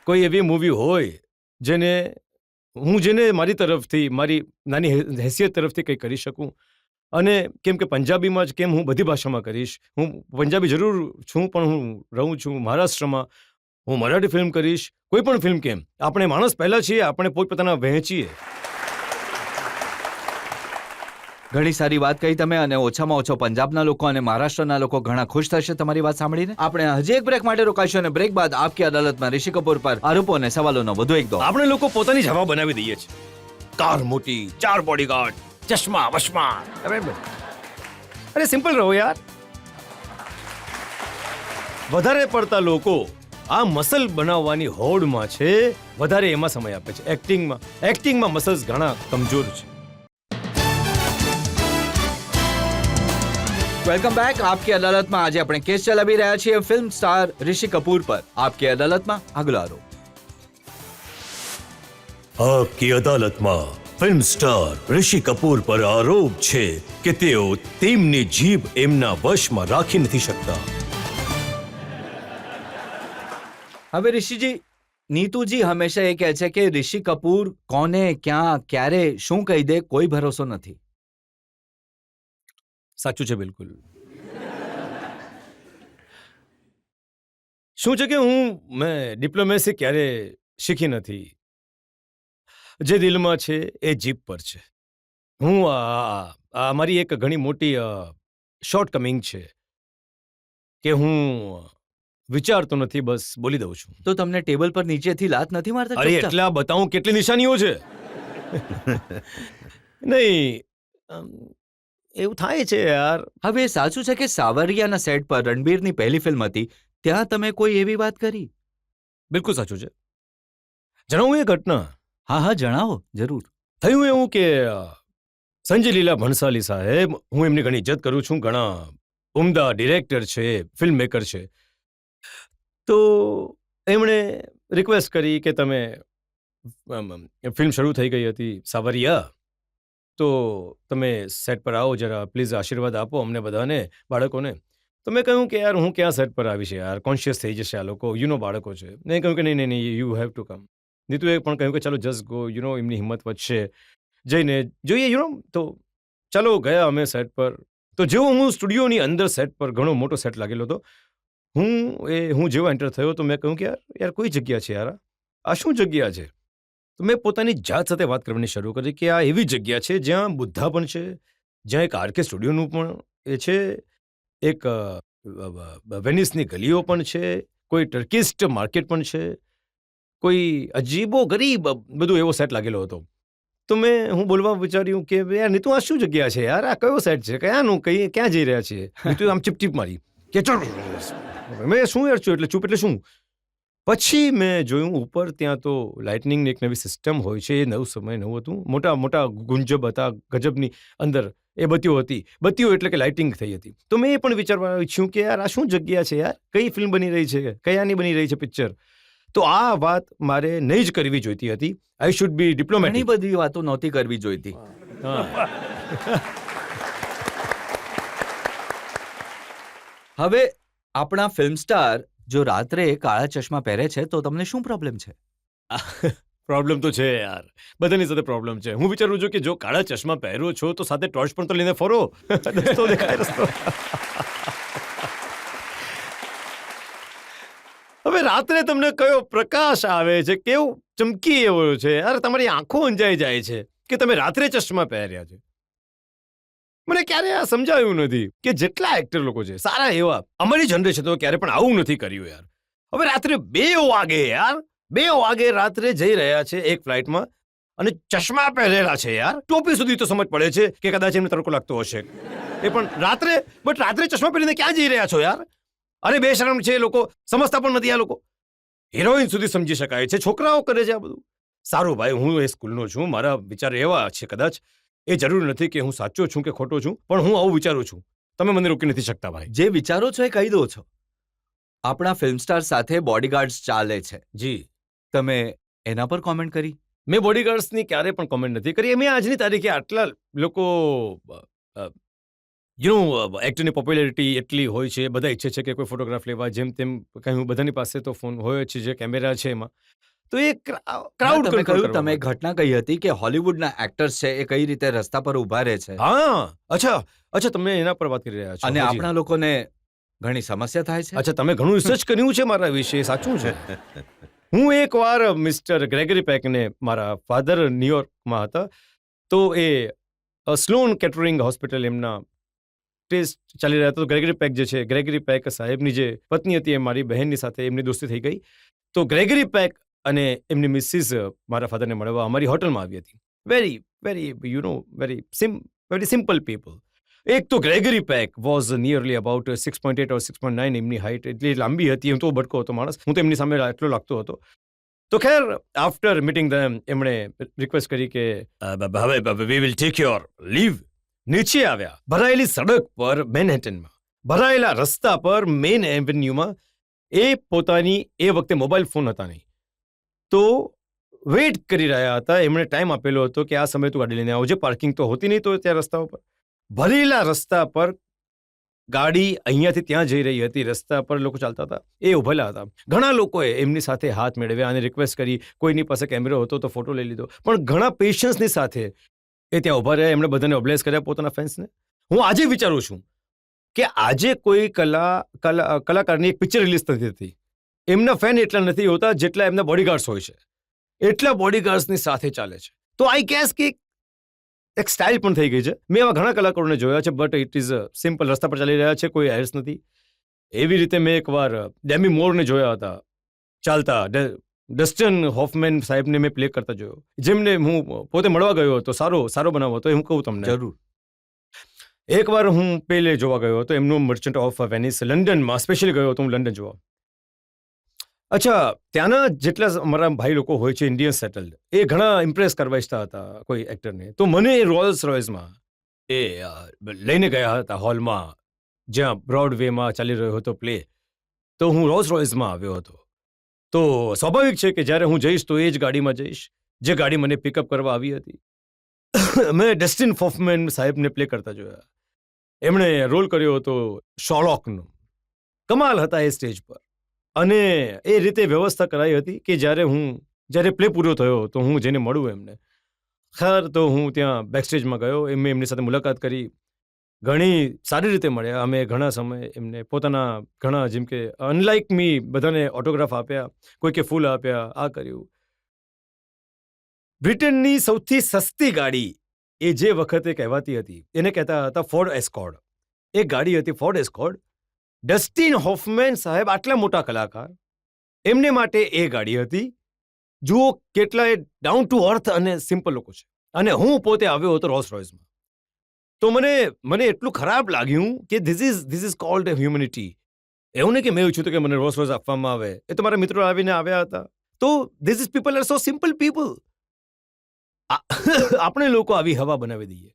કોઈ એવી મૂવી હોય જેને મારી તરફથી, મારી નાની હેસિયત તરફથી કંઈ કરી શકું. અને કેમ કે પંજાબીમાં જ કેમ, હું બધી ભાષામાં કરીશ. હું પંજાબી જરૂર છું, પણ હું રહું છું મહારાષ્ટ્રમાં. હું મરાઠી ફિલ્મ કરીશ. કોઈ પણ ફિલ્મ કેમ, આપણે માણસ પહેલા છીએ, આપણે પોતપોતાના વહેંચીએ. ઘણી સારી વાત કહી તમે, અને ઓછામાં ઓછો પંજાબના લોકો અને મહારાષ્ટ્રના લોકો ઘણા ખુશ થશે તમારી વાત સાંભળીને. આપણે હજી એક બ્રેક માટે રોકાઈશું, અને બ્રેક બાદ આપકી અદાલતમાં ઋષિ કપૂર પર આરોપો અને સવાલોનો વધુ એક દોર. આપણે લોકો પોતાની જ હવા બનાવી દઈએ છીએ. કાર મોટી, 4 બોડીગાર્ડ, ચશ્મા વશમાં. અરે સિમ્પલ રહો યાર. વધારે પડતા લોકો આ મસલ બનાવવાની હોડમાં છે, વધારે એમાં સમય આપે છે. એક્ટિંગમાં મસલ્સ ઘણા કમજોર છે. વેલકમ બેક આપકી અદાલતમાં આજે આપણે કેસ ચલાવી રહ્યા છીએ ફિલ્મ સ્ટાર ઋષિ કપૂર પર. આપકી અદાલતમાં આગલો આરોપ. આપકી અદાલતમાં ફિલ્મ સ્ટાર ઋષિ કપૂર પર આરોપ છે કે તેઓ તેમની જીભ એમના વશમાં રાખી નથી શકતા. હવે ઋષિજી, નીતુજી હંમેશા એ કહે છે કે ઋષિ કપૂર કોને ક્યાં ક્યારે શું કહી દે કોઈ ભરોસો નથી. સાચું છે બિલકુલ. શું છે કે મેં ડિપ્લોમેસી ક્યારે શીખી નથી. જે દિલમાં છે એ જીભ પર છે. આ મારી એક ઘણી મોટી શોર્ટકમિંગ છે કે હું વિચારતો નથી, બસ બોલી દઉં છું. તો તમને ટેબલ પર નીચેથી લાત નથી મારતા? અરે ચૂપચાપ? એટલા બતાવું કેટલી નિશાનીઓ છે. નહીં, એવું થાય છે યાર. હવે એ સાચું છે કે સાવરિયાના સેટ પર રણબીરની પહેલી ફિલ્મ હતી, ત્યાં તમે કોઈ એવી વાત કરી? બિલકુલ સાચું છે. જણાવું એ ઘટના. હા હા, જણાવો જરૂર. થયું એવું કે સંજય લીલા ભણસાલી સાહેબ, હું એમની ઘણી ઇજ્જત કરું છું, ઘણા ઉમદા ડિરેક્ટર છે, ફિલ્મ મેકર છે. તો એમણે રિક્વેસ્ટ કરી કે તમે ફિલ્મ શરૂ થઈ ગઈ હતી સાવરિયા, તો તમે સેટ પર આવો, જરા પ્લીઝ આશીર્વાદ આપો અમને બધાને, બાળકોને. તો મેં કહ્યું કે યાર હું ક્યાં સેટ પર આવીશ યાર, કોન્શિયસ થઈ જશે આ લોકો, બાળકો છે. મેં કહ્યું કે નહીં, યુ હેવ ટુ કમ. નીતુએ પણ કહ્યું કે ચાલો જસ્ટ ગો, એમની હિંમત વધશે, જઈને જોઈએ. તો ચાલો ગયા અમે સેટ પર. તો જેવો હું સ્ટુડિયોની અંદર સેટ પર, ઘણો મોટો સેટ લાગેલો હતો, હું જેવો એન્ટર થયો તો મેં કહ્યું કે યાર કોઈ જગ્યા છે યાર, આ શું જગ્યા છે? તો મેં પોતાની જાત સાથે વાત કરવાની શરૂ કરી કે આ એવી જગ્યા છે જ્યાં બુદ્ધા પણ છે, જ્યાં એક આરકે સ્ટુડિયોનું પણ એ છે, એક વેનિસની ગલીઓ પણ છે, કોઈ ટર્કિસ્ટ માર્કેટ પણ છે, કોઈ અજીબો ગરીબ બધું એવો સેટ લાગેલો હતો. તો હું બોલવા વિચાર્યું કે યાર નીતુ, આ શું જગ્યા છે યાર, આ કયો સેટ છે, ક્યાંનું, ક્યાં જઈ રહ્યા છીએ? નીતુ આમ ચીપ મારી કે ચલ. મેં શું યાર છું એટલે ચૂપ એટલે શું? પછી મેં જોયું ઉપર, ત્યાં તો લાઇટનિંગની એક નવી સિસ્ટમ હોય છે, એ નવું સમય નવું હતું, મોટા મોટા ગુંજબ હતા, ગજબની અંદર એ બત્તીઓ હતી, બત્તીઓ એટલે કે લાઇટિંગ થઈ હતી. તો મેં એ પણ વિચારવા ઈચ્છ્યું કે યાર આ શું જગ્યા છે યાર, કઈ ફિલ્મ બની રહી છે, કયાની બની રહી છે પિક્ચર. તો આ વાત મારે નહીં જ કરવી જોઈતી હતી. આઈ શુડ બી ઘણી ડિપ્લોમેટિક. બધી વાતો નહોતી કરવી જોઈતી. હવે આપણા ફિલ્મ સ્ટાર જો રાત્રે કાળા ચશ્મા પહેરે છે તો તમને શું પ્રોબ્લેમ છે? પ્રોબ્લેમ તો છે યાર, બધાની સાથે પ્રોબ્લેમ છે. હું વિચારું છું કે જો કાળા ચશ્મા પહેરો છો તો સાથે ટોર્ચ પણ તો લઈને ફરો. રસ્તો દેખાય રસ્તો. હવે રાત્રે તમને કયો પ્રકાશ આવે છે, કેવું ચમકી એવો છે યાર, તમારી આંખો અંજાઈ જાય છે કે તમે રાત્રે ચશ્મા પહેર્યા છે. મને ક્યારે આ સમજાયું નથી કે જેટલા એક્ટર લોકો છે સારા એવા, અમારી જનરેશન તો ક્યારે પણ આવું નથી કર્યું યાર. હવે રાત્રે 2 વાગે યાર, 2 વાગે રાત્રે જઈ રહ્યા છે એક ફ્લાઇટમાં અને ચશ્મા પહેરેલા છે યાર. ટોપી સુધી તો સમજ પડે છે કે કદાચ એમને તડકો લાગતો હશે, એ પણ રાત્રે ચશ્મા પહેરીને ક્યાં જઈ રહ્યા છો યાર? અરે બેશરમ છે એ લોકો, સમજતા પણ નથી આ લોકો. હિરોઈન સુધી સમજી શકાય છે, છોકરાઓ કરે છે આ બધું. સારું ભાઈ, હું એ સ્કૂલનો છું, મારા વિચાર એવા છે, કદાચ એ જરૂર નથી કે હું સાચો છું કે ખોટો છું, પણ હું આવું વિચારું છું. તમે મને રોકી નથી શકતા ભાઈ. જે વિચારો છો એ કહી દો છો. આપણા ફિલ્મ સ્ટાર સાથે બોડીગાર્ડ્સ ચાલે છે, જી, તમે એના પર કોમેન્ટ કરી? મેં બોડીગાર્ડ્સની ક્યારે પણ કોમેન્ટ નથી કરી. મેં આજની તારીખે આટલા લોકો એક્ટરની પોપ્યુલારિટી એટલી હોય છે, બધા ઈચ્છે છે કે કોઈ ફોટોગ્રાફ લેવા, જેમ તેમ કહ્યું, બધાની પાસે તો ફોન હોય છે, જે કેમેરા છે એમાં. તો એ ક્રાઉડ તમે કહ્યું, તમે એક ઘટના કહી હતી કે હોલિવૂડના એક્ટર્સ છે એ કઈ રીતે રસ્તા પર ઊભા રહે છે. હા, અચ્છા તમે એના પર વાત કરી રહ્યા છો. અને આપણા લોકોને ઘણી સમસ્યા થાય છે. અચ્છા, તમે ઘણું રિસર્ચ કર્યું છે મારા વિશે, સાચું છે. હું એકવાર મિસ્ટર ગ્રેગરી પેકને, મારા ફાધર ન્યુયોર્કમાં હતા, તો એ સ્લોન કેટરિંગ હોસ્પિટલ એમના ટેસ્ટ ચાલી રહ્યા હતા. તો ગ્રેગરી પેક જે છે, ગ્રેગરી પેક સાહેબની જે પત્ની હતી, એ મારી બહેનની સાથે એમની દોસ્તી થઈ ગઈ. તો ગ્રેગરી પેક અને એમની મિસિસ મારા ફાધરને મળવા અમારી હોટલમાં આવી હતી. Very very very simple people. એક તો Gregory pack was nearly about 6.8 or 6.9 એમની હાઇટ, એટલી લાંબી હતી. હું તો બડકો હતો માણસ, હું તો એમની સામે એટલો લાગતો હતો. તો ખેર, આફ્ટર મીટિંગ ધેમ એમણે રિક્વેસ્ટ કરી કે હવે we will take your leave. નીચે આવ્યા ભરાયેલી સડક પર મેનહેટનમાં, ભરાયેલા રસ્તા પર મેઇન એવન્યુમાં. એ પોતાની એ વખતે મોબાઈલ ફોન હતા નહીં, તો વેઇટ કરી રહ્યા હતા. એમણે ટાઈમ આપેલો હતો કે આ સમયે તું ગાડી લઈને આવજે. પાર્કિંગ તો હોતી નહીં તો ત્યાં રસ્તા ઉપર, ભરેલા રસ્તા પર ગાડી અહીંયાથી ત્યાં જઈ રહી હતી. રસ્તા પર લોકો ચાલતા હતા, એ ઉભેલા હતા. ઘણા લોકોએ એમની સાથે હાથ મેળવ્યા અને રિક્વેસ્ટ કરી. કોઈની પાસે કેમેરો હતો તો ફોટો લઈ લીધો, પણ ઘણા પેશન્સની સાથે એ ત્યાં ઉભા રહ્યા. એમણે બધાને ઓબ્લેસ કર્યા પોતાના ફેન્સને. હું આજે વિચારું છું કે આજે કોઈ કલાકારની એક પિક્ચર રિલીઝ થતી હતી, એમના ફેન એટલા નથી હોતા જેટલા એમના બોડીગાર્ડ્સ હોય છે. એટલા બોડીગાર્ડ્સની સાથે ચાલે છે. તો આઈ ગેસ કે એક સ્ટાઇલ પણ થઈ ગઈ છે. મેં એવા ઘણા કલાકારોને જોયા છે, બટ ઇટ ઇઝ સિમ્પલ. રસ્તા પર ચાલી રહ્યા છે, કોઈ એર્સ નથી. એવી રીતે મેં એકવાર ડેમી મોરને જોયા હતા ચાલતા. ડસ્ટન હોફમેન સાહેબને મેં પ્લે કરતા જોયો, જેમને હું પોતે મળવા ગયો હતો. સારો બનાવો હતો, હું કહું તમને. જરૂર. એકવાર હું પેલે જોવા ગયો હતો, એમનું મર્ચન્ટ ઓફ વેનિસ લંડનમાં. સ્પેશિયલી ગયો હતો હું લંડન જોવા. અચ્છા, ત્યાંના જેટલા અમારા ભાઈ લોકો હોય છે ઇન્ડિયન સેટલડ, એ ઘણા ઇમ્પ્રેસ કરવા ઈચ્છતા હતા કોઈ એક્ટરને. તો મને રોયલ્સ રોયસમાં એ લઈને ગયા હતા હોલમાં, જ્યાં બ્રોડવેમાં ચાલી રહ્યો હતો પ્લે. તો હું રોલ્સ રોયસમાં આવ્યો હતો. તો સ્વાભાવિક છે કે જ્યારે હું જઈશ તો એ જ ગાડીમાં જઈશ જે ગાડી મને પિકઅપ કરવા આવી હતી. મેં ડસ્ટિન હોફમેન સાહેબને પ્લે કરતા જોયા. એમણે રોલ કર્યો હતો શોલોકનો. કમાલ હતા એ સ્ટેજ પર. અને એ રીતે વ્યવસ્થા કરાઈ હતી કે જ્યારે પ્લે પૂરો થયો તો હું જેને મળું એમને. ખર તો હું ત્યાં બેકસ્ટેજમાં ગયો. મેં એમની સાથે મુલાકાત કરી, ઘણી સારી રીતે મળ્યા. અમે ઘણા સમય એમને પોતાના ઘણા, જેમ કે અનલાઇક મી, બધાને ઓટોગ્રાફ આપ્યા, કોઈકે ફૂલ આપ્યા, આ કર્યું. બ્રિટનની સૌથી સસ્તી ગાડી એ જે વખતે કહેવાતી હતી એને કહેતા હતા ફોર્ડ એસ્કોર્ડ. એક ગાડી હતી ફોર્ડ એસ્કોર્ડ. ડસ્ટિન હોફમેન સાહેબ આટલા મોટા કલાકાર, એમને માટે એ ગાડી હતી. જુઓ કેટલા એ ડાઉન ટુ અર્થ અને સિમ્પલ લોકો છે. અને હું પોતે આવ્યો હતો રોલ્સ રોયસમાં. તો મને એટલું ખરાબ લાગ્યું કે ધીસ ઇઝ કોલ્ડ હ્યુમેનિટી. એવું નહીં કે મેં ઈચ્છ્યું કે મને રોલ્સ રોયસ આપવામાં આવે. એ તો મારા મિત્રો આવીને આવ્યા હતા. તો this is people are so simple people. આપણે લોકો આવી હવા બનાવી દઈએ.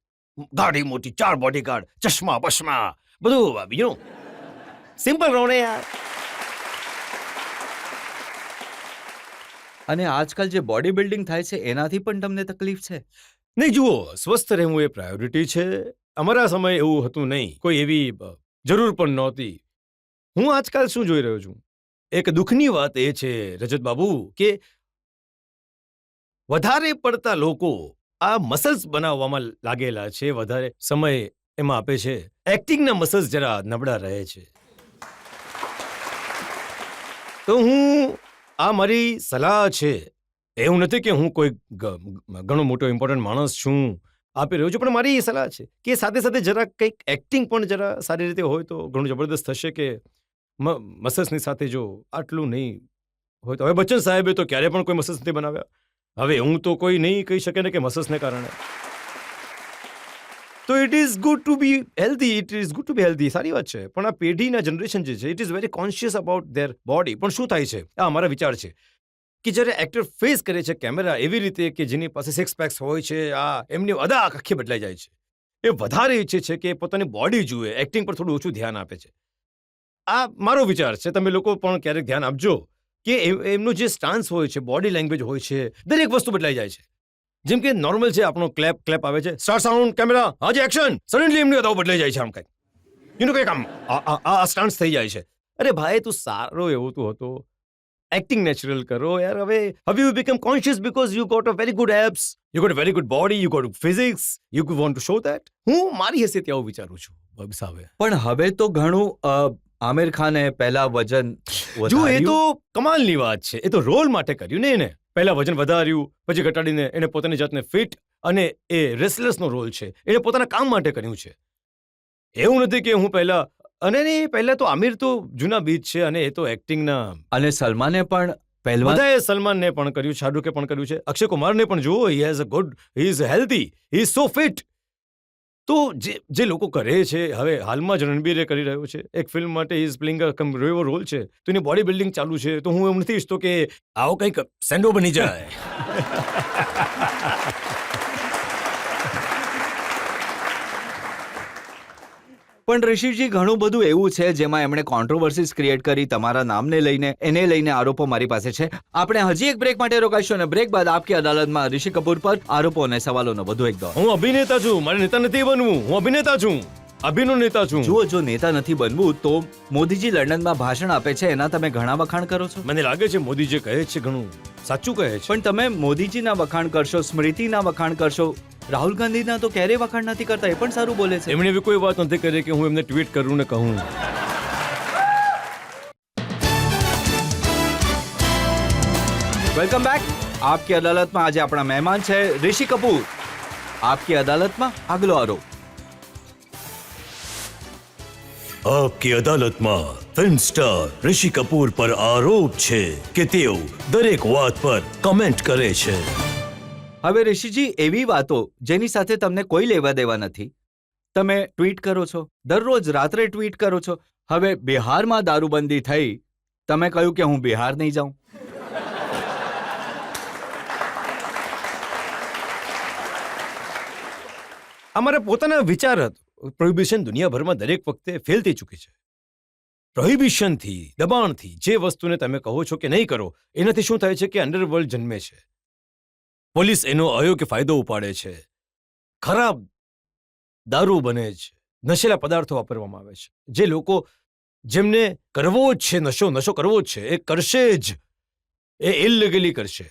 ગાડી મોટી, 4 બોડીગાર્ડ, ચશ્મા બશમા, બધું યુ નો. સિમ્પલ રહો ને યાર. અને આજકાલ જે બોડી બિલ્ડિંગ થાય છે એનાથી પણ તમને તકલીફ છે? નહીં, જુઓ, સ્વસ્થ રહેવું એ પ્રાયોરિટી છે. અમારા સમયે એવું હતું નહીં, કોઈ એવી જરૂર પણ નહોતી. હું આજકાલ શું જોઈ રહ્યો છું, એક દુઃખની વાત એ છે રજત બાબુ કે વધારે પડતા લોકો આ મસલ્સ બનાવવામાં લાગેલા છે, વધારે સમય એમાં આપે છે. એક્ટિંગના મસલ્સ જરા નબળા રહે છે. તો હું આ મારી સલાહ છે. એવું નથી કે હું કોઈ ઘણો મોટો ઇમ્પોર્ટન્ટ માણસ છું, આપી રહ્યો છું, પણ મારી એ સલાહ છે કે સાથે સાથે જરા કંઈક એક્ટિંગ પણ જરા સારી રીતે હોય તો ઘણું જબરદસ્ત થશે. કે મસલ્સની સાથે જો આટલું નહીં હોય તો. હવે બચ્ચન સાહેબે તો ક્યારે પણ કોઈ મસલ્સ નથી બનાવ્યા. હવે હું તો કોઈ નહીં કહી શકે ને કે મસલ્સને કારણે. તો it is good to be healthy. It is good to be healthy, સારી વાત છે. પણ આ પેઢીના જનરેશન જે છે it is very conscious about their body. પણ શું થાય છે, આ અમારા વિચાર છે કે જ્યારે એક્ટર ફેસ કરે છે કેમેરા એવી રીતે કે જેની પાસે 6 પેક્સ હોય છે, આ એમની અદા આખી બદલાઈ જાય છે. એ વધારે ઈચ્છે છે કે પોતાની બોડી જુએ, એક્ટિંગ પર થોડું ઓછું ધ્યાન આપે છે. આ મારો વિચાર છે. તમે લોકો પણ ક્યારેક ધ્યાન આપજો કે એમનું જે સ્ટાન્સ હોય છે, બોડી લેંગ્વેજ હોય છે, દરેક વસ્તુ બદલાઈ જાય છે. જેમ કે નોર્મલ છે આપણો ક્લેપ આવે છે, સ્ટાર્ટ સાઉન્ડ કેમેરા, હાજી એક્શન, સડનલી એમની અદાઓ બદલાઈ જાય છે. આમ કંઈક કંઈક આમ આ સ્ટાન્સ થઈ જાય છે. અરે ભાઈ, તું સારો એવો તું હતો, એક્ટિંગ નેચરલ કરો યાર. હવે you become conscious because you got a very good abs, you got a very good body, you got physics, you want to show that. હું મારી હેસિયત આવું વિચારું છું સાહેબ. પણ હવે તો ઘણું આમિર ખાને પહેલા વજન જો એ તો કમાલની વાત છે. એ તો રોલ માટે કર્યું ને. એને પહેલા વજન વધાર્યું, પછી ઘટાડીને એને પોતાની જાતને ફિટ, અને એ રેસલર્સનો રોલ છે, એને પોતાના કામ માટે કર્યું છે. એવું નથી કે હું પહેલા, અને પહેલા તો આમિર તો જૂના બીજ છે અને એ તો એક્ટિંગના. અને સલમાને પણ પહેલવાન, બધાએ સલમાનને પણ કર્યું, શાહરુખે પણ કર્યું છે, અક્ષય કુમારને પણ જુઓ. He has a good, he is healthy, he is so fit. તો જે લોકો કરે છે, હવે હાલમાં જ રણબીરે કરી રહ્યો છે એક ફિલ્મ માટે, ઇઝ પ્લેઇંગ અ એવો રોલ છે, તો એની બોડી બિલ્ડિંગ ચાલુ છે. તો હું એમ નથી ઈચ્છતો કે આવો કંઈક સેન્ડો બની જાય. પણ ઋષિજી ઘણું બધું એવું છે જેમાં એમણે કોન્ટ્રોવર્સીઝ ક્રિએટ કરી તમારા નામને લઈને એને લઈને આરોપો મારી પાસે છે. આપણે હજી એક બ્રેક માટે રોકાઈશું અને બ્રેક બાદ આપકી અદાલતમાં ઋષિ કપૂર પર આરોપો અને સવાલોનો વધુ એક દોર. હું અભિનેતા છું, મારે નેતા નથી બનવું. હું અભિનેતા છું, અભિનો નેતા છું. જુઓ, જો નેતા નથી બનવું તો મોદીજી લંડનમાં ભાષણ આપે છે એના તમે ઘણા વખાણ કરો છો. મને લાગે છે મોદી જે કહે છે ઘણું સાચું કહે છે. પણ તમે મોદીજીના વખાણ કરશો, સ્મૃતિના વખાણ કરશો, રાહુલ ગાંધીના તો ક્યારેય વખાણ નથી કરતા, એ પણ સારું બોલે છે. એમણે એવી કોઈ વાત નથી કરી કે હું એમને ટ્વીટ કરું ને કહું. Welcome back. આપકી અદાલતમાં આજે આપણા મહેમાન છે ઋષિ કપૂર. આપકી અદાલતમાં આગલો આરોપ. આપકી અદાલતમાં ફિલ્મ સ્ટાર ઋષિ કપૂર પર આરોપ છે કે તેઓ દરેક વાત પર કમેન્ટ કરે છે. હવે ઋષિજી, એવી વાતો જેની સાથે તમને કોઈ લેવા દેવા નથી તમે ટ્વીટ કરો છો, દરરોજ રાત્રે ટ્વીટ કરો છો. હવે બિહારમાં દારૂબંધી થઈ, તમે કહ્યું કે હું બિહાર નહીં જાઉં. અમારા પોતાના વિચાર હતો. પ્રોહિબિશન દુનિયાભરમાં દરેક વખતે ફેલ થઈ ચૂકી છે. પ્રોહિબિશનથી, દબાણથી જે વસ્તુને તમે કહો છો કે નહીં કરો, એનાથી શું થાય છે કે અંડરવર્લ્ડ જન્મે છે. પોલીસ એનો અયોગ્ય ફાયદો ઉપાડે છે. ખરાબ દારૂ બને છે, નશીલા પદાર્થો વાપરવામાં આવે છે. જે લોકો જેમને કરવો જ છે નશો કરવો જ છે, એ કરશે જ. એ ઇલીગલી કરશે.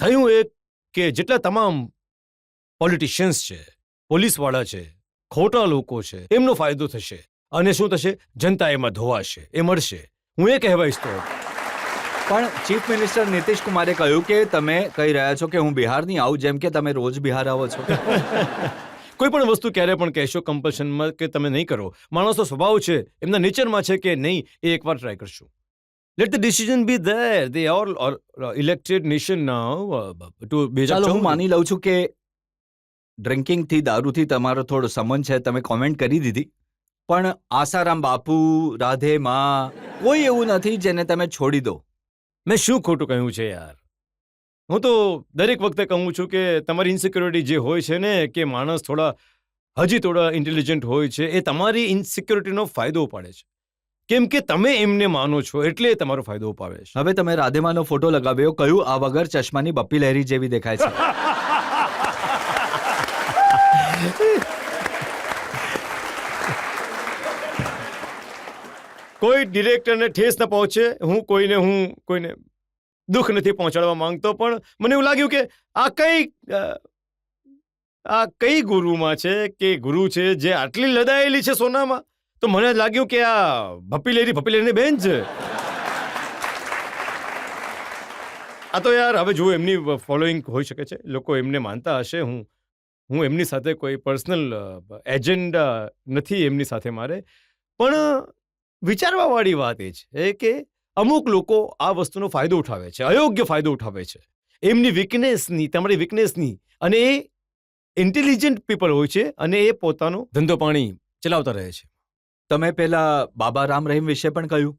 થયું એક કે જેટલા તમામ પોલિટિશિયન્સ છે, પોલીસવાળા છે, ખોટા લોકો છે, એમનો ફાયદો થશે. અને શું થશે? જનતા એમાં ધોવાશે, એ મળશે. હું એ કહેવા ઈચ્છતો હતો. પણ ચીફ મિનિસ્ટર નીતિશ કુમારે કહ્યું કે તમે કહી રહ્યા છો કે હું બિહાર નહીં આવું, જેમ કે તમે રોજ બિહાર આવો છો. કોઈ પણ વસ્તુ ક્યારે પણ કહેશો કમ્પલ્શનમાં કે તમે નહીં કરો. માણસનો સ્વભાવ છે, એમના નેચરમાં છે કે નહીં, એ એકવાર ટ્રાય કરશું. Let the decision be there. They all elected nation now too. ચાલો, હું માની લઉં છું કે ડ્રિંકિંગથી, દારૂથી તમારો થોડો સંબંધ છે, તમે કોમેન્ટ કરી દીધી. પણ આસારામ બાપુ, રાધે માં, કોઈ એવું નથી જેને તમે છોડી દો. મેં શું ખોટું કહ્યું છે યાર? હું તો દરેક વખતે કહું છું કે તમારી ઇન્સિક્યોરિટી જે હોય છે ને, કે માણસ હજી થોડા ઇન્ટેલિજન્ટ હોય છે, એ તમારી ઇન્સિક્યોરિટીનો ફાયદો ઉપાડે છે. કેમ કે તમે એમને માનો છો એટલે એ તમારો ફાયદો ઉપાડે છે. હવે તમે રાધેમાનો ફોટો લગાવ્યો, કહ્યું આ વગર ચશ્માની બપ્પી લહેરી જેવી દેખાય છે. કોઈ ડિરેક્ટરને ઠેસ ન પહોંચે. હું કોઈને દુઃખ નથી પહોંચાડવા માંગતો, પણ મને એવું લાગ્યું કે આ કઈ ગુરુમાં છે કે ગુરુ છે જે આટલી લદાયેલી છે સોનામાં. તો મને લાગ્યું કે આ ભપીલેરી બેન છે. આ તો યાર હવે જુઓ, એમની ફોલોઈંગ હોઈ શકે છે, લોકો એમને માનતા હશે. હું એમની સાથે કોઈ પર્સનલ એજન્ડા નથી એમની સાથે મારે. પણ વિચારવાવાળી વાત એ છે કે અમુક લોકો આ વસ્તુનો ફાયદો ઉઠાવે છે, અયોગ્ય ફાયદો ઉઠાવે છે એમની વીકનેસની, તમારી વીકનેસની. અને એ ઇન્ટેલિજન્ટ પીપલ હોય છે અને એ પોતાનો ધંધો પાણી ચલાવતા રહે છે. તમે પેલા બાબા રામ રહીમ વિશે પણ કહ્યું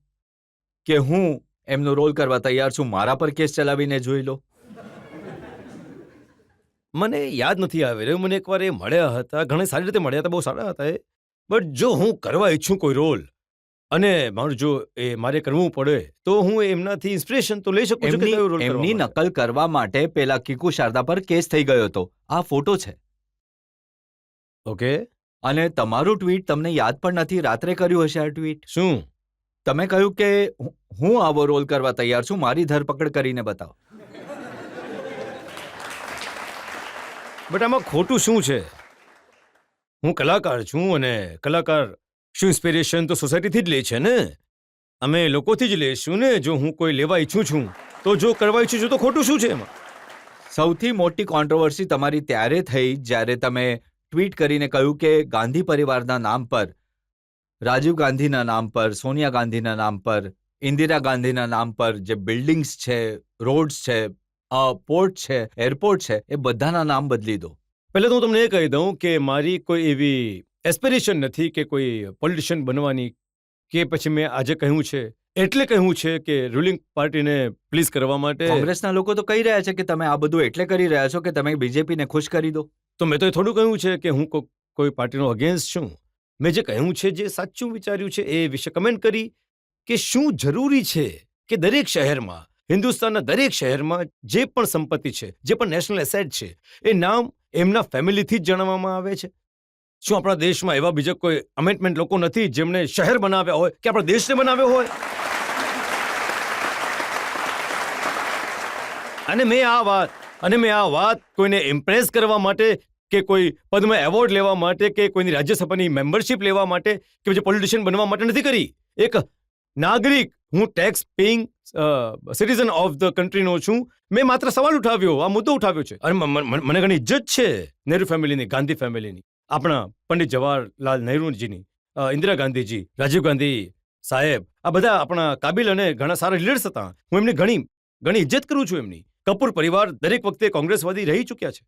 કે હું એમનો રોલ કરવા તૈયાર છું, મારા પર કેસ ચલાવીને જોઈ લો. મને યાદ નથી આવી રહ્યું. મને એકવાર એ મળ્યા હતા, ઘણી સારી રીતે મળ્યા હતા, બહુ સારા હતા એ. બટ જો હું કરવા ઈચ્છું કોઈ રોલ અને મારું જો એ મારે કરવું પડે તો હું એમનાથી ઇન્સ્પિરેશન તો લઈ શકું છું કે કયો રોલ કરવા એમની માટે. નકલ કરવા માટે પેલા કીકુ શારદા પર કેસ થઈ ગયો હતો. આ ફોટો છે. ઓકે. અને તમારું ટ્વીટ તમને યાદ પણ નથી. રાત્રે કર્યું હશે આ ટ્વીટ. શું તમે કહ્યું કે હું આવો રોલ કરવા તૈયાર છું, મારી ધરપકડ કરીને બતાવો. બટ આમાં ખોટું શું છે? હું કલાકાર છું અને કલાકાર શું ઇન્સ્પિરેશન તો સોસાયટીથી જ લે છે ને, અમે લોકોથી જ લઈશું ને. જો હું કોઈ લેવા ઈચ્છું છું તો જો કરવા ઈચ્છું છું તો ખોટું શું છે એમાં? સૌથી મોટી કોન્ટ્રોવર્સી તમારી ત્યારે થઈ જ્યારે તમે ટ્વીટ કરીને કહ્યું કે ગાંધી પરિવારના નામ પર, રાજીવ ગાંધીના નામ પર, સોનિયા ગાંધીના નામ પર, ઇન્દિરા ગાંધીના નામ પર જે બિલ્ડિંગ્સ છે, રોડ્સ છે, પોર્ટ છે, એરપોર્ટ છે, એ બધાના નામ બદલી દો. પહેલાં તો હું તમને એ કહી દઉં કે મારી કોઈ એવી એસ્પિરેશન નથી કે કોઈ પોલિટિશિયન બનવાની, કે પછી મેં આજે કહ્યું છે એટલે કહ્યું છે કે રૂલિંગ પાર્ટીને પ્લીઝ કરવા માટે. કોંગ્રેસના લોકો તો કહી રહ્યા છે કે તમે આ બધું એટલે કરી રહ્યા છો કે તમે બીજેપીને ખુશ કરી દો. તો મેં તો એ થોડું કહ્યું છે કે હું કોઈ પાર્ટીનો અગેન્સ્ટ છું. મેં જે કહ્યું છે, જે સાચું વિચાર્યું છે એ વિશે કમેન્ટ કરી કે શું જરૂરી છે કે દરેક શહેરમાં, હિન્દુસ્તાનના દરેક શહેરમાં જે પણ સંપત્તિ છે, જે પણ નેશનલ એસેટ છે, એ નામ એમના ફેમિલીથી જ જાણવામાં આવે છે. શું આપણા દેશમાં એવા બીજા કોઈ અમેન્ડમેન્ટ લોકો નથી જેમણે શહેર બનાવ્યા હોય કે આપણા દેશને બનાવ્યો હોય? અને મેં આ વાત કોઈને ઇમ્પ્રેસ કરવા માટે કે કોઈ પદ્મ એવોર્ડ લેવા માટે કે કોઈની રાજ્યસભાની મેમ્બરશિપ લેવા માટે કે પછી પોલિટિશિયન બનવા માટે નથી કરી. એક નાગરિક, હું tax paying citizen of the કન્ટ્રીનો છું. મેં માત્ર સવાલ ઉઠાવ્યો, આ મુદ્દો ઉઠાવ્યો છે. અને મને ઘણી ઇજ્જત છે નહેરુ ફેમિલીની, ગાંધી ફેમિલીની, આપણા પંડિત જવાહરલાલ નહેરુજીની, ઇન્દિરા ગાંધીજી, રાજીવ ગાંધી સાહેબ, આ બધા આપણા કાબિલ અને ઘણા સારા લીડર્સ હતા. હું એમની ઘણી ઇજ્જત કરું છું એમની. કપૂર પરિવાર દરેક વખતે કોંગ્રેસવાદી રહી ચૂક્યા છે.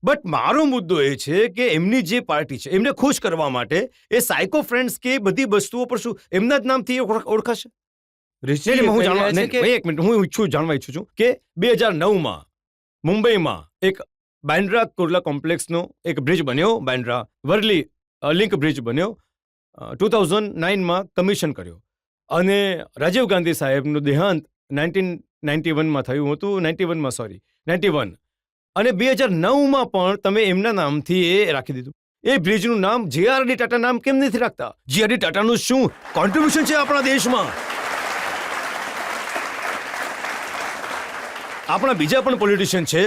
બટ મારો મુદ્દો એ છે કે એમની જે પાર્ટી છે એમને ખુશ કરવા માટે એ સાયકો ફ્રેન્ડ્સ કે બધી વસ્તુઓ પર શું એમના જ નામથી ઓળખાશે? ઋષિજી હું કહી રહ્યા છે કે એક મિનિટ, હું જાણવા ઈચ્છું છું કે 2009માં મુંબઈમાં એક બાંદ્રા કુર્લા કોમ્પ્લેક્સનો એક બ્રિજ બન્યો, બાંદ્રા વર્લી લિંક બ્રિજ બન્યો. 2009માં કમિશન કર્યો અને રાજીવ ગાંધી સાહેબનું દેહાંત 1991માં થયું હતું. 91 અને 2009માં પણ તમે એમના નામથી એ રાખી દીધું. એ બ્રિજનું નામ JRD ટાટા નામ કેમ નથી રાખતા? JRD ટાટાનું શું કોન્ટ્રીબ્યુશન છે આપણા દેશમાં? આપણા બીજા પણ પોલિટિશિયન છે,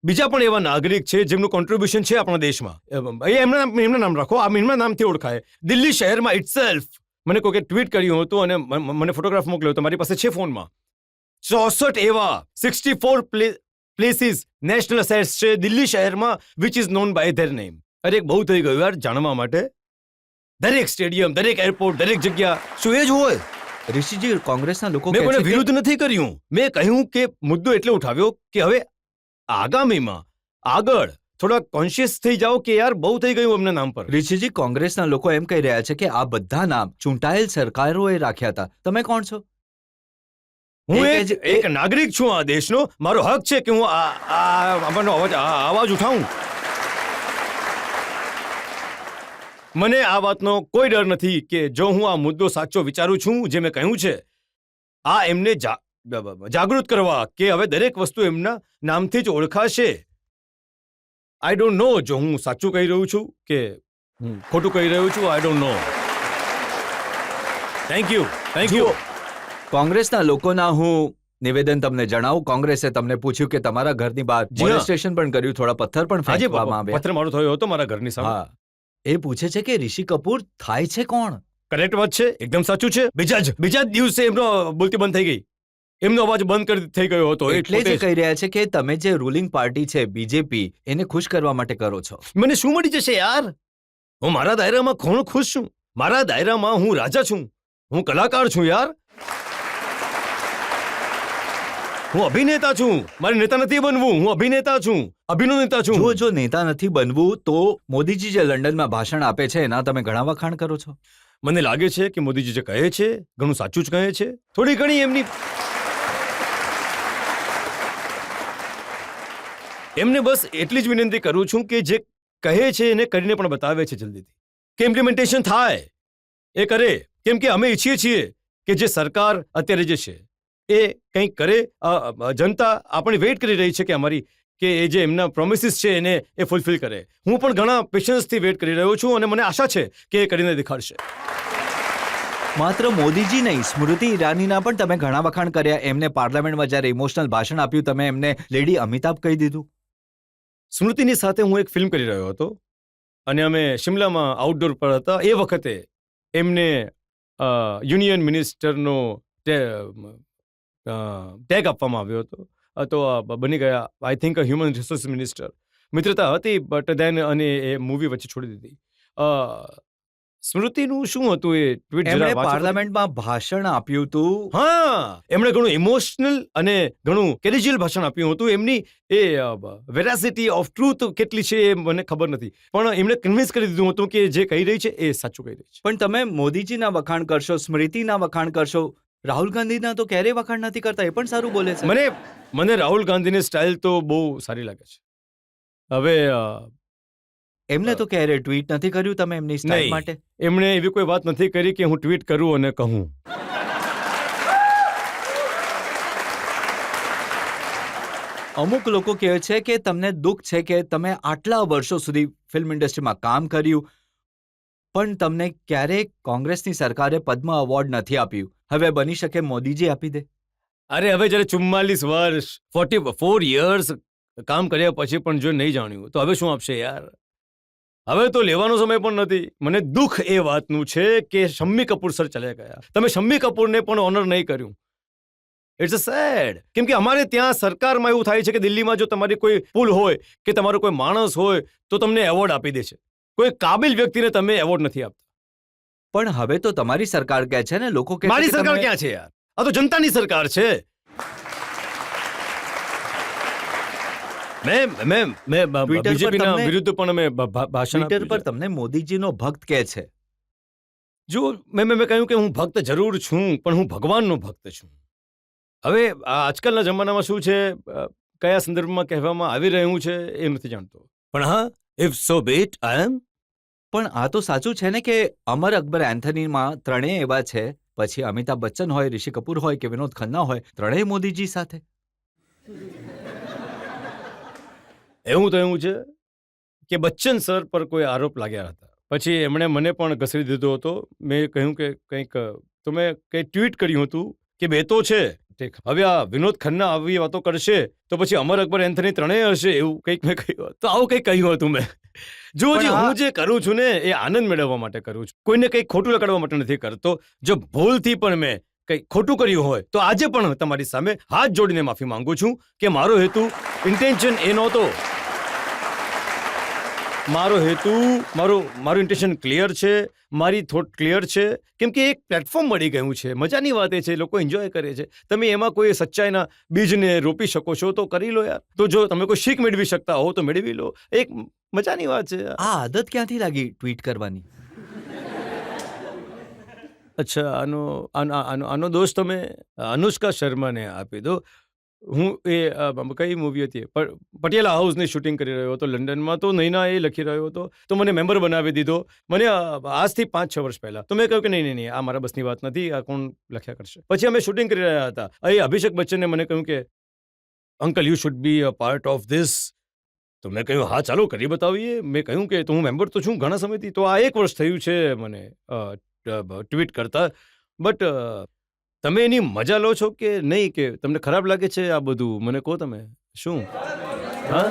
બીજા પણ એવા નાગરિક છે જેમનું કોન્ટ્રીબ્યુશન છે આપણા દેશમાં. એમના નામ રાખો, એમના નામથી ઓળખાય. દિલ્હી શહેરમાં ઇટસેલ્ફ મને કોઈકે ટ્વીટ કર્યું હતું અને મને ફોટોગ્રાફ મોકલ્યો હતો, મારી પાસે છે ફોનમાં. 64 એવા 64 પ્લેસીસ નેશનલ એસેટ્સ છે દિલ્હી શહેરમાં which is known by their name. અરે બહુ થઈ ગયું યાર જાણવા માટે. દરેક સ્ટેડિયમ, દરેક એરપોર્ટ, દરેક જગ્યા શું એ જ હોય? ઋષિજી, કોંગ્રેસના લોકો મેં કહે કોઈને છે કે વિરુદ્ધ નથી કર્યું. મેં કહ્યું કે મુદ્દો એટલે ઉઠાવ્યો કે હવે આગામીમાં આગળ થોડા કોન્શિયસ થઈ જાઓ કે યાર બહુ થઈ ગયું એમના નામ પર. ઋષિજી, કોંગ્રેસના લોકો એમ કહી રહ્યા છે કે આ બધા નામ ચૂંટાયેલ સરકારોએ રાખ્યા હતા. તમે કોણ છો? હું એક એક નાગરિક છું આ દેશનો. મારો હક છે કે હું આનો અવાજ ઉઠાવું. મને આ વાતનો કોઈ ડર નથી કે જો હું આ મુદ્દો સાચો વિચારું છું, જે મેં કહ્યું છે, આ એમને જાગૃત કરવા કે હવે દરેક વસ્તુ એમના નામથી જ ઓળખાશે. આઈ ડોન્ટ નો જો હું સાચું કહી રહ્યું છું કે હું ખોટું કહી રહ્યો છું. I don't know. Thank you. કોંગ્રેસના લોકોના હું નિવેદન તમને જણાવું. કોંગ્રેસે તમને પૂછ્યું કે તમારા ઘરની બહાર જી હા. મોલેસ્ટેશન પણ કર્યું, થોડા પથ્થર પણ આજે ફેંકવામાં આવ્યા. પત્ર મારો થયો હતો મારા ઘરની સામે. હા, એ પૂછે છે કે ઋષિ કપૂર થાય છે કોણ? કરેક્ટ વાત છે, એકદમ સાચું છે. બીજા જ દિવસે એમનો બોલતી બંધ થઈ ગઈ, એમનો અવાજ બંધ થઈ ગયો હતો. એટલે જ કહી રહ્યા છે કે તમે જે રૂલિંગ પાર્ટી છે બીજેપી, એને ખુશ કરવા માટે કરો છો. મને શું મળી જશે યાર? હું મારા દાયરામાં ખુશ છું. મારા દાયરામાં હું રાજા છું, હું કલાકાર છું યાર. હું અભિનેતા છું. મારે નેતા નથી બનવું. હું અભિનેતા છું, અભિનેતા છું. જો નેતા નથી બનવું તો મોદીજી જે લંડનમાં ભાષણ આપે છે એના તમે ઘણા વખાણ કરો છો. મને લાગે છે કે મોદીજી જે કહે છે ઘણું સાચું જ કહે છે. થોડી ઘણી એમને બસ એટલી જ વિનંતી કરું છું કે જે કહે છે એને કરીને પણ બતાવે છે જલ્દીથી, કે ઇમ્પ્લિમેન્ટેશન થાય, એ કરે. કેમ કે અમે ઈચ્છીએ છીએ કે જે સરકાર અત્યારે જે છે એ કંઈક કરે. જનતા આપણી વેઇટ કરી રહી છે કે અમારી કે એ જે એમના પ્રોમિસીસ છે એને એ ફૂલફિલ કરે. હું પણ ઘણા પેશન્સથી વેઇટ કરી રહ્યો છું અને મને આશા છે કે એ કરીને દેખાડશે. માત્ર મોદીજી નહીં, સ્મૃતિ ઈરાનીના પણ તમે ઘણા વખાણ કર્યા. એમને પાર્લામેન્ટમાં જ્યારે ઇમોશનલ ભાષણ આપ્યું તમે એમને લેડી અમિતાભ કહી દીધું. સ્મૃતિની સાથે હું એક ફિલ્મ કરી રહ્યો હતો અને અમે શિમલામાં આઉટડોર પર હતા. એ વખતે એમને યુનિયન મિનિસ્ટરનો ટેગ આપવામાં આવ્યો હતો. તો બની ગયા I think human resource minister. મિત્રતા હતી બટ દેન અને એ મૂવી વચ્ચે છોડી દીધી. સ્મૃતિનું શું હતું એ ટ્વીટ? એમણે પાર્લામેન્ટમાં ભાષણ આપ્યું હતું. હા, એમણે ઘણું ઇમોશનલ અને ઘણું કેરેજિયલ ભાષણ આપ્યું હતું. એમની એ વેરાસિટી ઓફ ટ્રુથ કેટલી છે એ મને ખબર નથી, પણ એમણે કન્વિન્સ કરી દીધું હતું કે જે કહી રહી છે એ સાચું કહી રહી છે. પણ તમે મોદીજીના વખાણ કરશો, સ્મૃતિના વખાણ કરશો, રાહુલ ગાંધીના તો ક્યારેય વખાણ નથી કરતા. એ પણ સારું બોલે છે. મને રાહુલ ગાંધીની સ્ટાઇલ તો બહુ સારી લાગે છે. હવે એમને તો ક્યારે ટ્વીટ નથી કર્યું તમે એમની સ્ટાઇલ નહીં. માટે? એમણે એવી કોઈ વાત નથી કરી કે હું ટ્વીટ કરું અને કહું. અમુક લોકો કહે છે કે તમને દુઃખ છે કે તમે આટલા વર્ષો સુધી ફિલ્મ ઇન્ડસ્ટ્રીમાં કામ કર્યું પણ તમને ક્યારેય કોંગ્રેસની સરકારે પદ્મ એવોર્ડ નથી આપ્યું. હવે બની શકે મોદીજી આપી દે. અરે હવે જ્યારે 44 વર્ષ 44 યર્સ કામ કર્યા પછી પણ જો નહીં જાણ્યું તો હવે શું આપશે યાર. હવે તો લેવાનો સમય પણ નથી. મને દુઃખ એ વાતનું છે કે શમ્મી કપૂર સર ચલે ગયા. તમે શમ્મી કપૂરને પણ ઓનર નહીં કર્યું. It's a sad. કેમ કે અમારે ત્યાં સરકારમાં એવું થાય છે કે દિલ્હીમાં જો તમારી કોઈ પુલ હોય કે તમારો કોઈ માણસ હોય તો તમને એવોર્ડ આપી દે છે. કોઈ કાબિલ વ્યક્તિને તમે એવોર્ડ નથી આપતા. પણ હવે તો તમારી સરકાર કહે છે ને, લોકો કહે છે મારી કે સરકાર તમે- ક્યાં છે યાર? આ તો જનતાની સરકાર છે. મેં Twitter પર બીજેપીના તમને- વિરુદ્ધ પણ મેં ભાષણ ટ્વિટર પર આપ્યું છે. તમને મોદીજીનો ભક્ત કહે છે. જો મેં કહ્યું કે હું ભક્ત જરૂર છું પણ હું ભગવાનનો ભક્ત છું. હવે આ આજકાલના જમાનામાં શું છે, કયા સંદર્ભમાં કહેવામાં આવી રહ્યું છે એ નથી જાણતો. પણ હા, ઇફ સો બીટ આઈ એમ. પણ આ તો સાચું છે ને કે અમર અકબર એન્થનીમાં ત્રણેય એવા છે, પછી અમિતાભ બચ્ચન હોય, ઋષિ કપૂર હોય કે વિનોદ ખન્ના હોય, ત્રણેય મોદીજી સાથે. એવું તો એવું છે કે બચ્ચન સર પર કોઈ આરોપ લાગ્યા હતા. પછી એમણે મને પણ ઘસડી દીધો હતો. મેં કહ્યું કે કંઈક તો મેં કંઈ ટ્વીટ કર્યું હતું કે બે તો છે. ઠીક, હવે આ વિનોદ ખન્ના આવી વાતો કરશે તો પછી અમર અકબર એન્થની ત્રણેય હશે, એવું કંઈક મેં કહ્યું. તો આવું કંઈક કહ્યું હતું મેં. જો પણ હું જે કરું છું ને એ આનંદ મેળવવા માટે કરું છું. કોઈને કંઈક ખોટું લગાડવા માટે નથી કરતો. જો ભૂલથી પણ મેં કંઈક ખોટું કર્યું હોય તો આજે પણ તમારી સામે હાથ જોડીને માફી માંગુ છું કે મારો હેતુ, ઇન્ટેન્શન એ નહોતો. મારું ઇન્ટેન્શન ક્લિયર છે, મારી થોટ ક્લિયર છે. કેમ કે એક પ્લેટફોર્મ મળી ગયું છે. મજાની વાત એ છે, લોકો એન્જોય કરે છે. તમે એમાં કોઈ સચ્ચાઈના બીજને રોપી શકો છો તો કરી લો યાર. તો જો તમે કોઈ શીખ મેળવી શકતા હો તો મેળવી લો. એક મજાની વાત છે. આ આદત ક્યાંથી લાગી ટ્વીટ કરવાની? અચ્છા, આનો દોષ તમે અનુષ્કા શર્માને આપી દો. હું કઈ મૂવી હતી, પટિયાલા હાઉસની શૂટિંગ કરી રહ્યો હતો લંડનમાં. તો નૈના એ લખી રહ્યો હતો તો મને મેમ્બર બનાવી દીધો. મને આજથી 5-6 વર્ષ પહેલા. તો મેં કહ્યું કે નહીં, આ મારા બસની વાત નથી, આ કોણ લખ્યા કરશે. પછી અમે શૂટિંગ કરી રહ્યા હતા. અહીં અભિષેક બચ્ચને મને કહ્યું કે uncle you should be a part of this. તો મેં કહ્યું હા ચાલો કરી બતાવીએ. મેં કહ્યું કે તો હું મેમ્બર તો છું ઘણા સમયથી. તો આ 1 વર્ષ થયું છે મને ટ્વીટ કરતા. બટ તમે એની મજા લો છો કે નહીં, કે તમને ખરાબ લાગે છે આ બધું? મને કહો તમે શું. હા,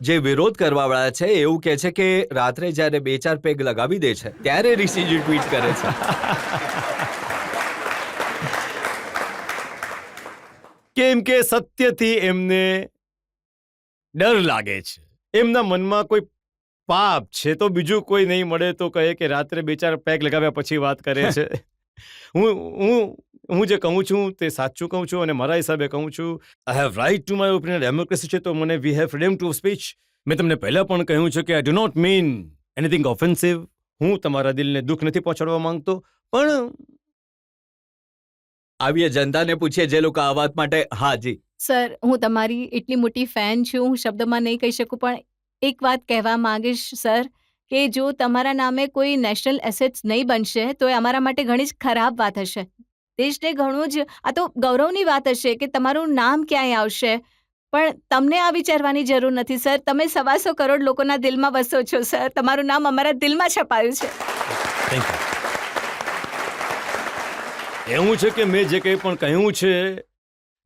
જે વિરોધ કરવાવાળા છે એવું કહે છે કે રાત્રે જ્યારે 2-4 પેગ લગાવી દે છે ત્યારે ઋષિજી ટ્વીટ કરે છે. કેમ કે સત્યથી એમને ડર લાગે છે. એમના મનમાં કોઈ પાપ છે તો બીજું કોઈ નહીં મળે તો કહે કે રાત્રે 2-4 પેગ લગાવ્યા પછી વાત કરે છે. હું જે કહું છું તે સાચું કહું છું અને મારા હિસાબે કહું છું. I have right to my opinion. Democracy છે તો મને we have freedom to speech. મેં તમને પહેલા પણ કહ્યું છે કે I do not mean anything offensive. હું તમારા દિલને દુઃખ નથી પહોંચાડવા માંગતો. પણ આવીએ જનતાને પૂછીએ જે લોકો આ વાત માટે. હા જી. સર, હું તમારી એટલી મોટી ફેન છું, હું શબ્દમાં નહીં કહી શકું, પણ એક વાત કહેવા માંગીશ સર, કે જો તમારા નામે કોઈ નેશનલ એસેટ્સ નહીં બનશે તો એ અમારા માટે ઘણી જ ખરાબ વાત હશે. દેશને ઘણું જ, આ તો ગૌરવની વાત હશે કે તમારું નામ ક્યાંય આવશે. પણ તમને આ વિચારવાની જરૂર નથી સર. તમે 125 કરોડ લોકોના દિલમાં વસો છો સર. તમારું નામ અમારા દિલમાં છપાયું છે. Thank you. એવું છે કે મેં જે કંઈ પણ કહ્યું છે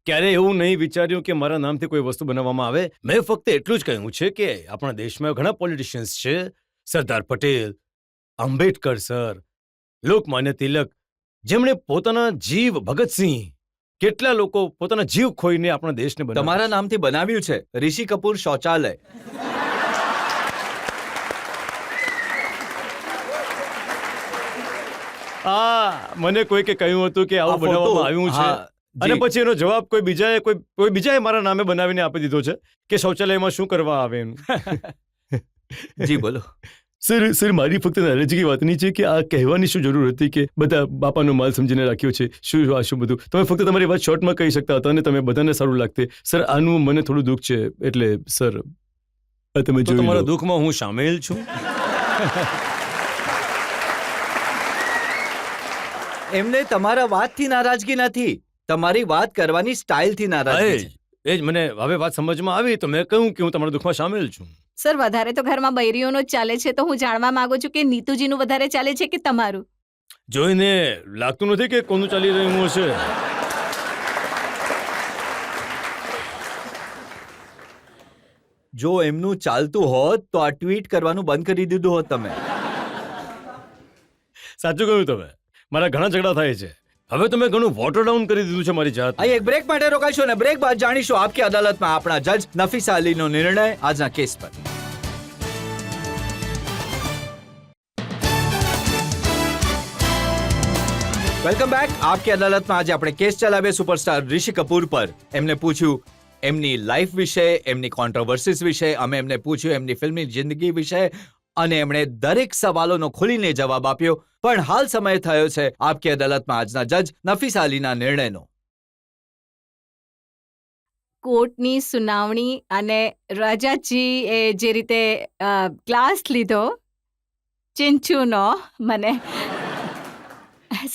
ક્યારે એવું નહીં વિચાર્યું કે મારા નામથી કોઈ વસ્તુ બનાવવામાં આવે. મેં ફક્ત એટલું જ કહ્યું છે કે આપણા દેશમાં ઘણા પોલિટિશિયન્સ છે. સરદાર પટેલ, આંબેડકર સર, લોકમાન્ય તિલક, જેમણે પોતાના જીવ, ભગતસિંહ, કેટલા લોકો પોતાના જીવ ખોઈને આપણા દેશને બનાવ્યો. તમારા નામથી બનાવ્યું છે ઋષિ કપૂર શૌચાલય. મને કોઈકે કહ્યું હતું કે આવું આ photo, બનાવવામાં આવ્યું છે. હા, જી. અને પછી એનો જવાબ કોઈ બીજાએ મારા નામે બનાવીને આપી દીધો છે કે શૌચાલયમાં શું કરવા આવે એનું. જી બોલો. સર મારી ફક્ત નારાજગી વાતની છે કે આ કહેવાની શું જરૂર હતી કે બધા બાપાનો માલ સમજીને રાખ્યો છે, શું બધું. તમે ફક્ત તમારી વાત શોર્ટમાં કહી શકતા હતા અને તમે બધાને સારું લાગતે. સર આનું મને થોડું દુઃખ છે એટલે સર. તમે જોઈ તમારા લો. દુઃખમાં હું સામેલ છું. એમને તમારા વાતથી નારાજગી નથી, તમારી વાત કરવાની સ્ટાઇલથી નારાજગી છે. એ જ મને હવે વાત સમજમાં આવી તો મેં કહ્યું કે હું તમારા દુઃખમાં સામેલ છું. સર વધારે તો ઘરમાં બૈરીઓનો જ ચાલે છે, તો હું જાણવા માંગુ છું કે નીતુજીનું વધારે ચાલે છે કે તમારું? જોઈને લાગતું નથી કે કોનું ચાલી રહ્યું હશે. જો એમનું ચાલતું હોત તો આ ટ્વીટ કરવાનું બંધ કરી દીધું હોત તમે. સાચું કહ્યું તમે. મારા ઘણા ઝઘડા થાય છે. હવે તમે ઘણું વોટર ડાઉન કરી દીધું છે મારી જાત. અહીં એક બ્રેક માટે રોકાઈશું અને બ્રેક બાદ જાણીશું આપકી અદાલતમાં આપણા જજ નફીસા અલીનો નિર્ણય આજના કેસ પર. Welcome back. આપકી અદાલતમાં આજે આપણે કેસ ચલાવીએ સુપરસ્ટાર ઋષિ કપૂર પર. એમને પૂછ્યું એમની લાઈફ વિશે, એમની કોન્ટ્રોવર્સીસ વિશે, અમે એમને પૂછ્યું એમની ફિલ્મની જિંદગી વિશે અને એમણે દરેક સવાલોનો ખુલીને જવાબ આપ્યો. પણ હાલ સમય થયો છે આપકી અદાલતમાં આજના જજ નફીસા અલીના નિર્ણયનો. કોર્ટની સુનાવણી અને રાજાજી એ જે રીતે ક્લાસ લીધો ચિંચુનો, મને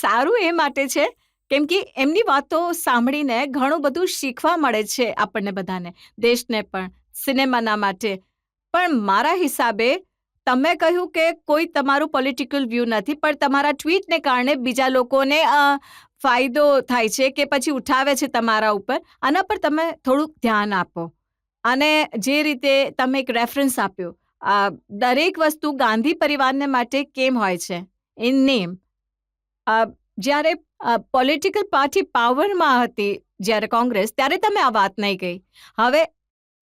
સારું એ માટે છે કેમ કે એમની વાતો સાંભળીને ઘણું બધું શીખવા મળે છે આપણને બધાને, દેશને પણ, સિનેમાના માટે. પણ મારા હિસાબે તમે કહ્યું કે કોઈ તમારું પોલિટિકલ વ્યૂ નથી, પણ તમારા ટ્વીટને કારણે બીજા લોકોને ફાયદો થાય છે કે પછી ઉઠાવે છે તમારા ઉપર. આના પર તમે થોડુંક ધ્યાન આપો. અને જે રીતે તમે એક રેફરન્સ આપ્યો, દરેક વસ્તુ ગાંધી પરિવારને માટે કેમ હોય છે ઇન નેમ. જ્યારે પોલિટિકલ પાર્ટી પાવરમાં હતી, જ્યારે કોંગ્રેસ, ત્યારે તમે આ વાત નહીં કહી. હવે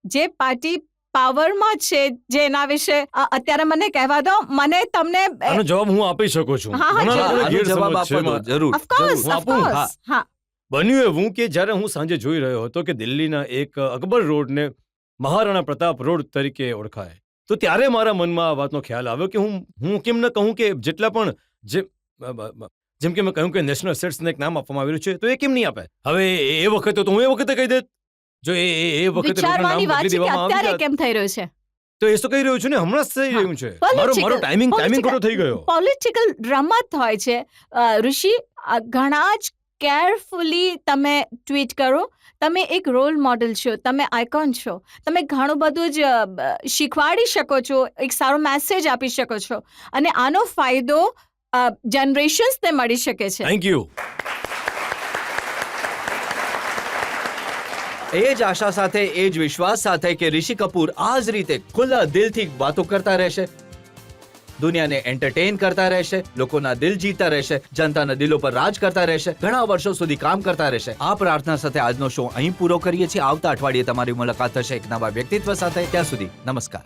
જે પાર્ટી પાવરમાં છે જેના વિશે અત્યારે મને કહેવા દો, મને તમને આનો જવાબ હું આપી શકું છું. હા, હા, ઘણા જરૂર. લોકોને આનો જવાબ ગેરસમજ આપો છે. તો જરૂર. ઓફકોર્સ, હું આપું? ઓફકોર્સ, હા. બન્યું એવું કે જ્યારે હું સાંજે જોઈ રહ્યો હતો કે દિલ્હીના એક અકબર રોડને મહારાણા પ્રતાપ રોડ તરીકે ઓળખાય, તો ત્યારે મારા મનમાં આ વાતનો ખ્યાલ આવ્યો કે હું કેમ ન કહું કે જેટલા પણ જેમ કે મેં કહ્યું કે નેશનલ એસેટ્સને એક નામ આપવામાં આવેલું છે, તો એ કેમ નહીં આપે? હવે એ વખતે તો હું એ વખતે કહી દેત. જો એ વખતે રોડનું નામ વિચારવાની વાત બદલી છે કે દેવામાં અત્યારે આવી કેમ થઈ રહ્યું છે? તો એ તો કહી રહ્યું છું ને, હમણાં જ થઈ હા. રહ્યું છે. Political- મારો ટાઈમિંગ ખોટો થઈ ગયો. પોલિટિકલ રમત હોય છે. ઋષિ, ઘણા જ કેરફુલી તમે ટ્વીટ કરો. તમે એક રોલ મોડલ છો, તમે આઇકોન છો, તમે ઘણું બધું જ શીખવાડી શકો છો, એક સારો મેસેજ આપી શકો છો અને આનો ફાયદો જનરેશન્સને મળી શકે છે. Thank you. એ જ આશા સાથે, એ જ વિશ્વાસ સાથે કે ઋષિ કપૂર આ જ રીતે ખુલ્લા દિલથી વાતો કરતા રહેશે, દુનિયાને એન્ટરટેન કરતા રહેશે, લોકોના દિલ જીતતા રહેશે, જનતાના દિલો પર રાજ કરતા રહેશે, ઘણા વર્ષો સુધી કામ કરતા રહેશે. આ પ્રાર્થના સાથે આજનો શો અહીં પૂરો કરીએ છીએ. આવતા અઠવાડિયે તમારી મુલાકાત થશે એક નવા વ્યક્તિત્વ સાથે. ત્યાં સુધી નમસ્કાર.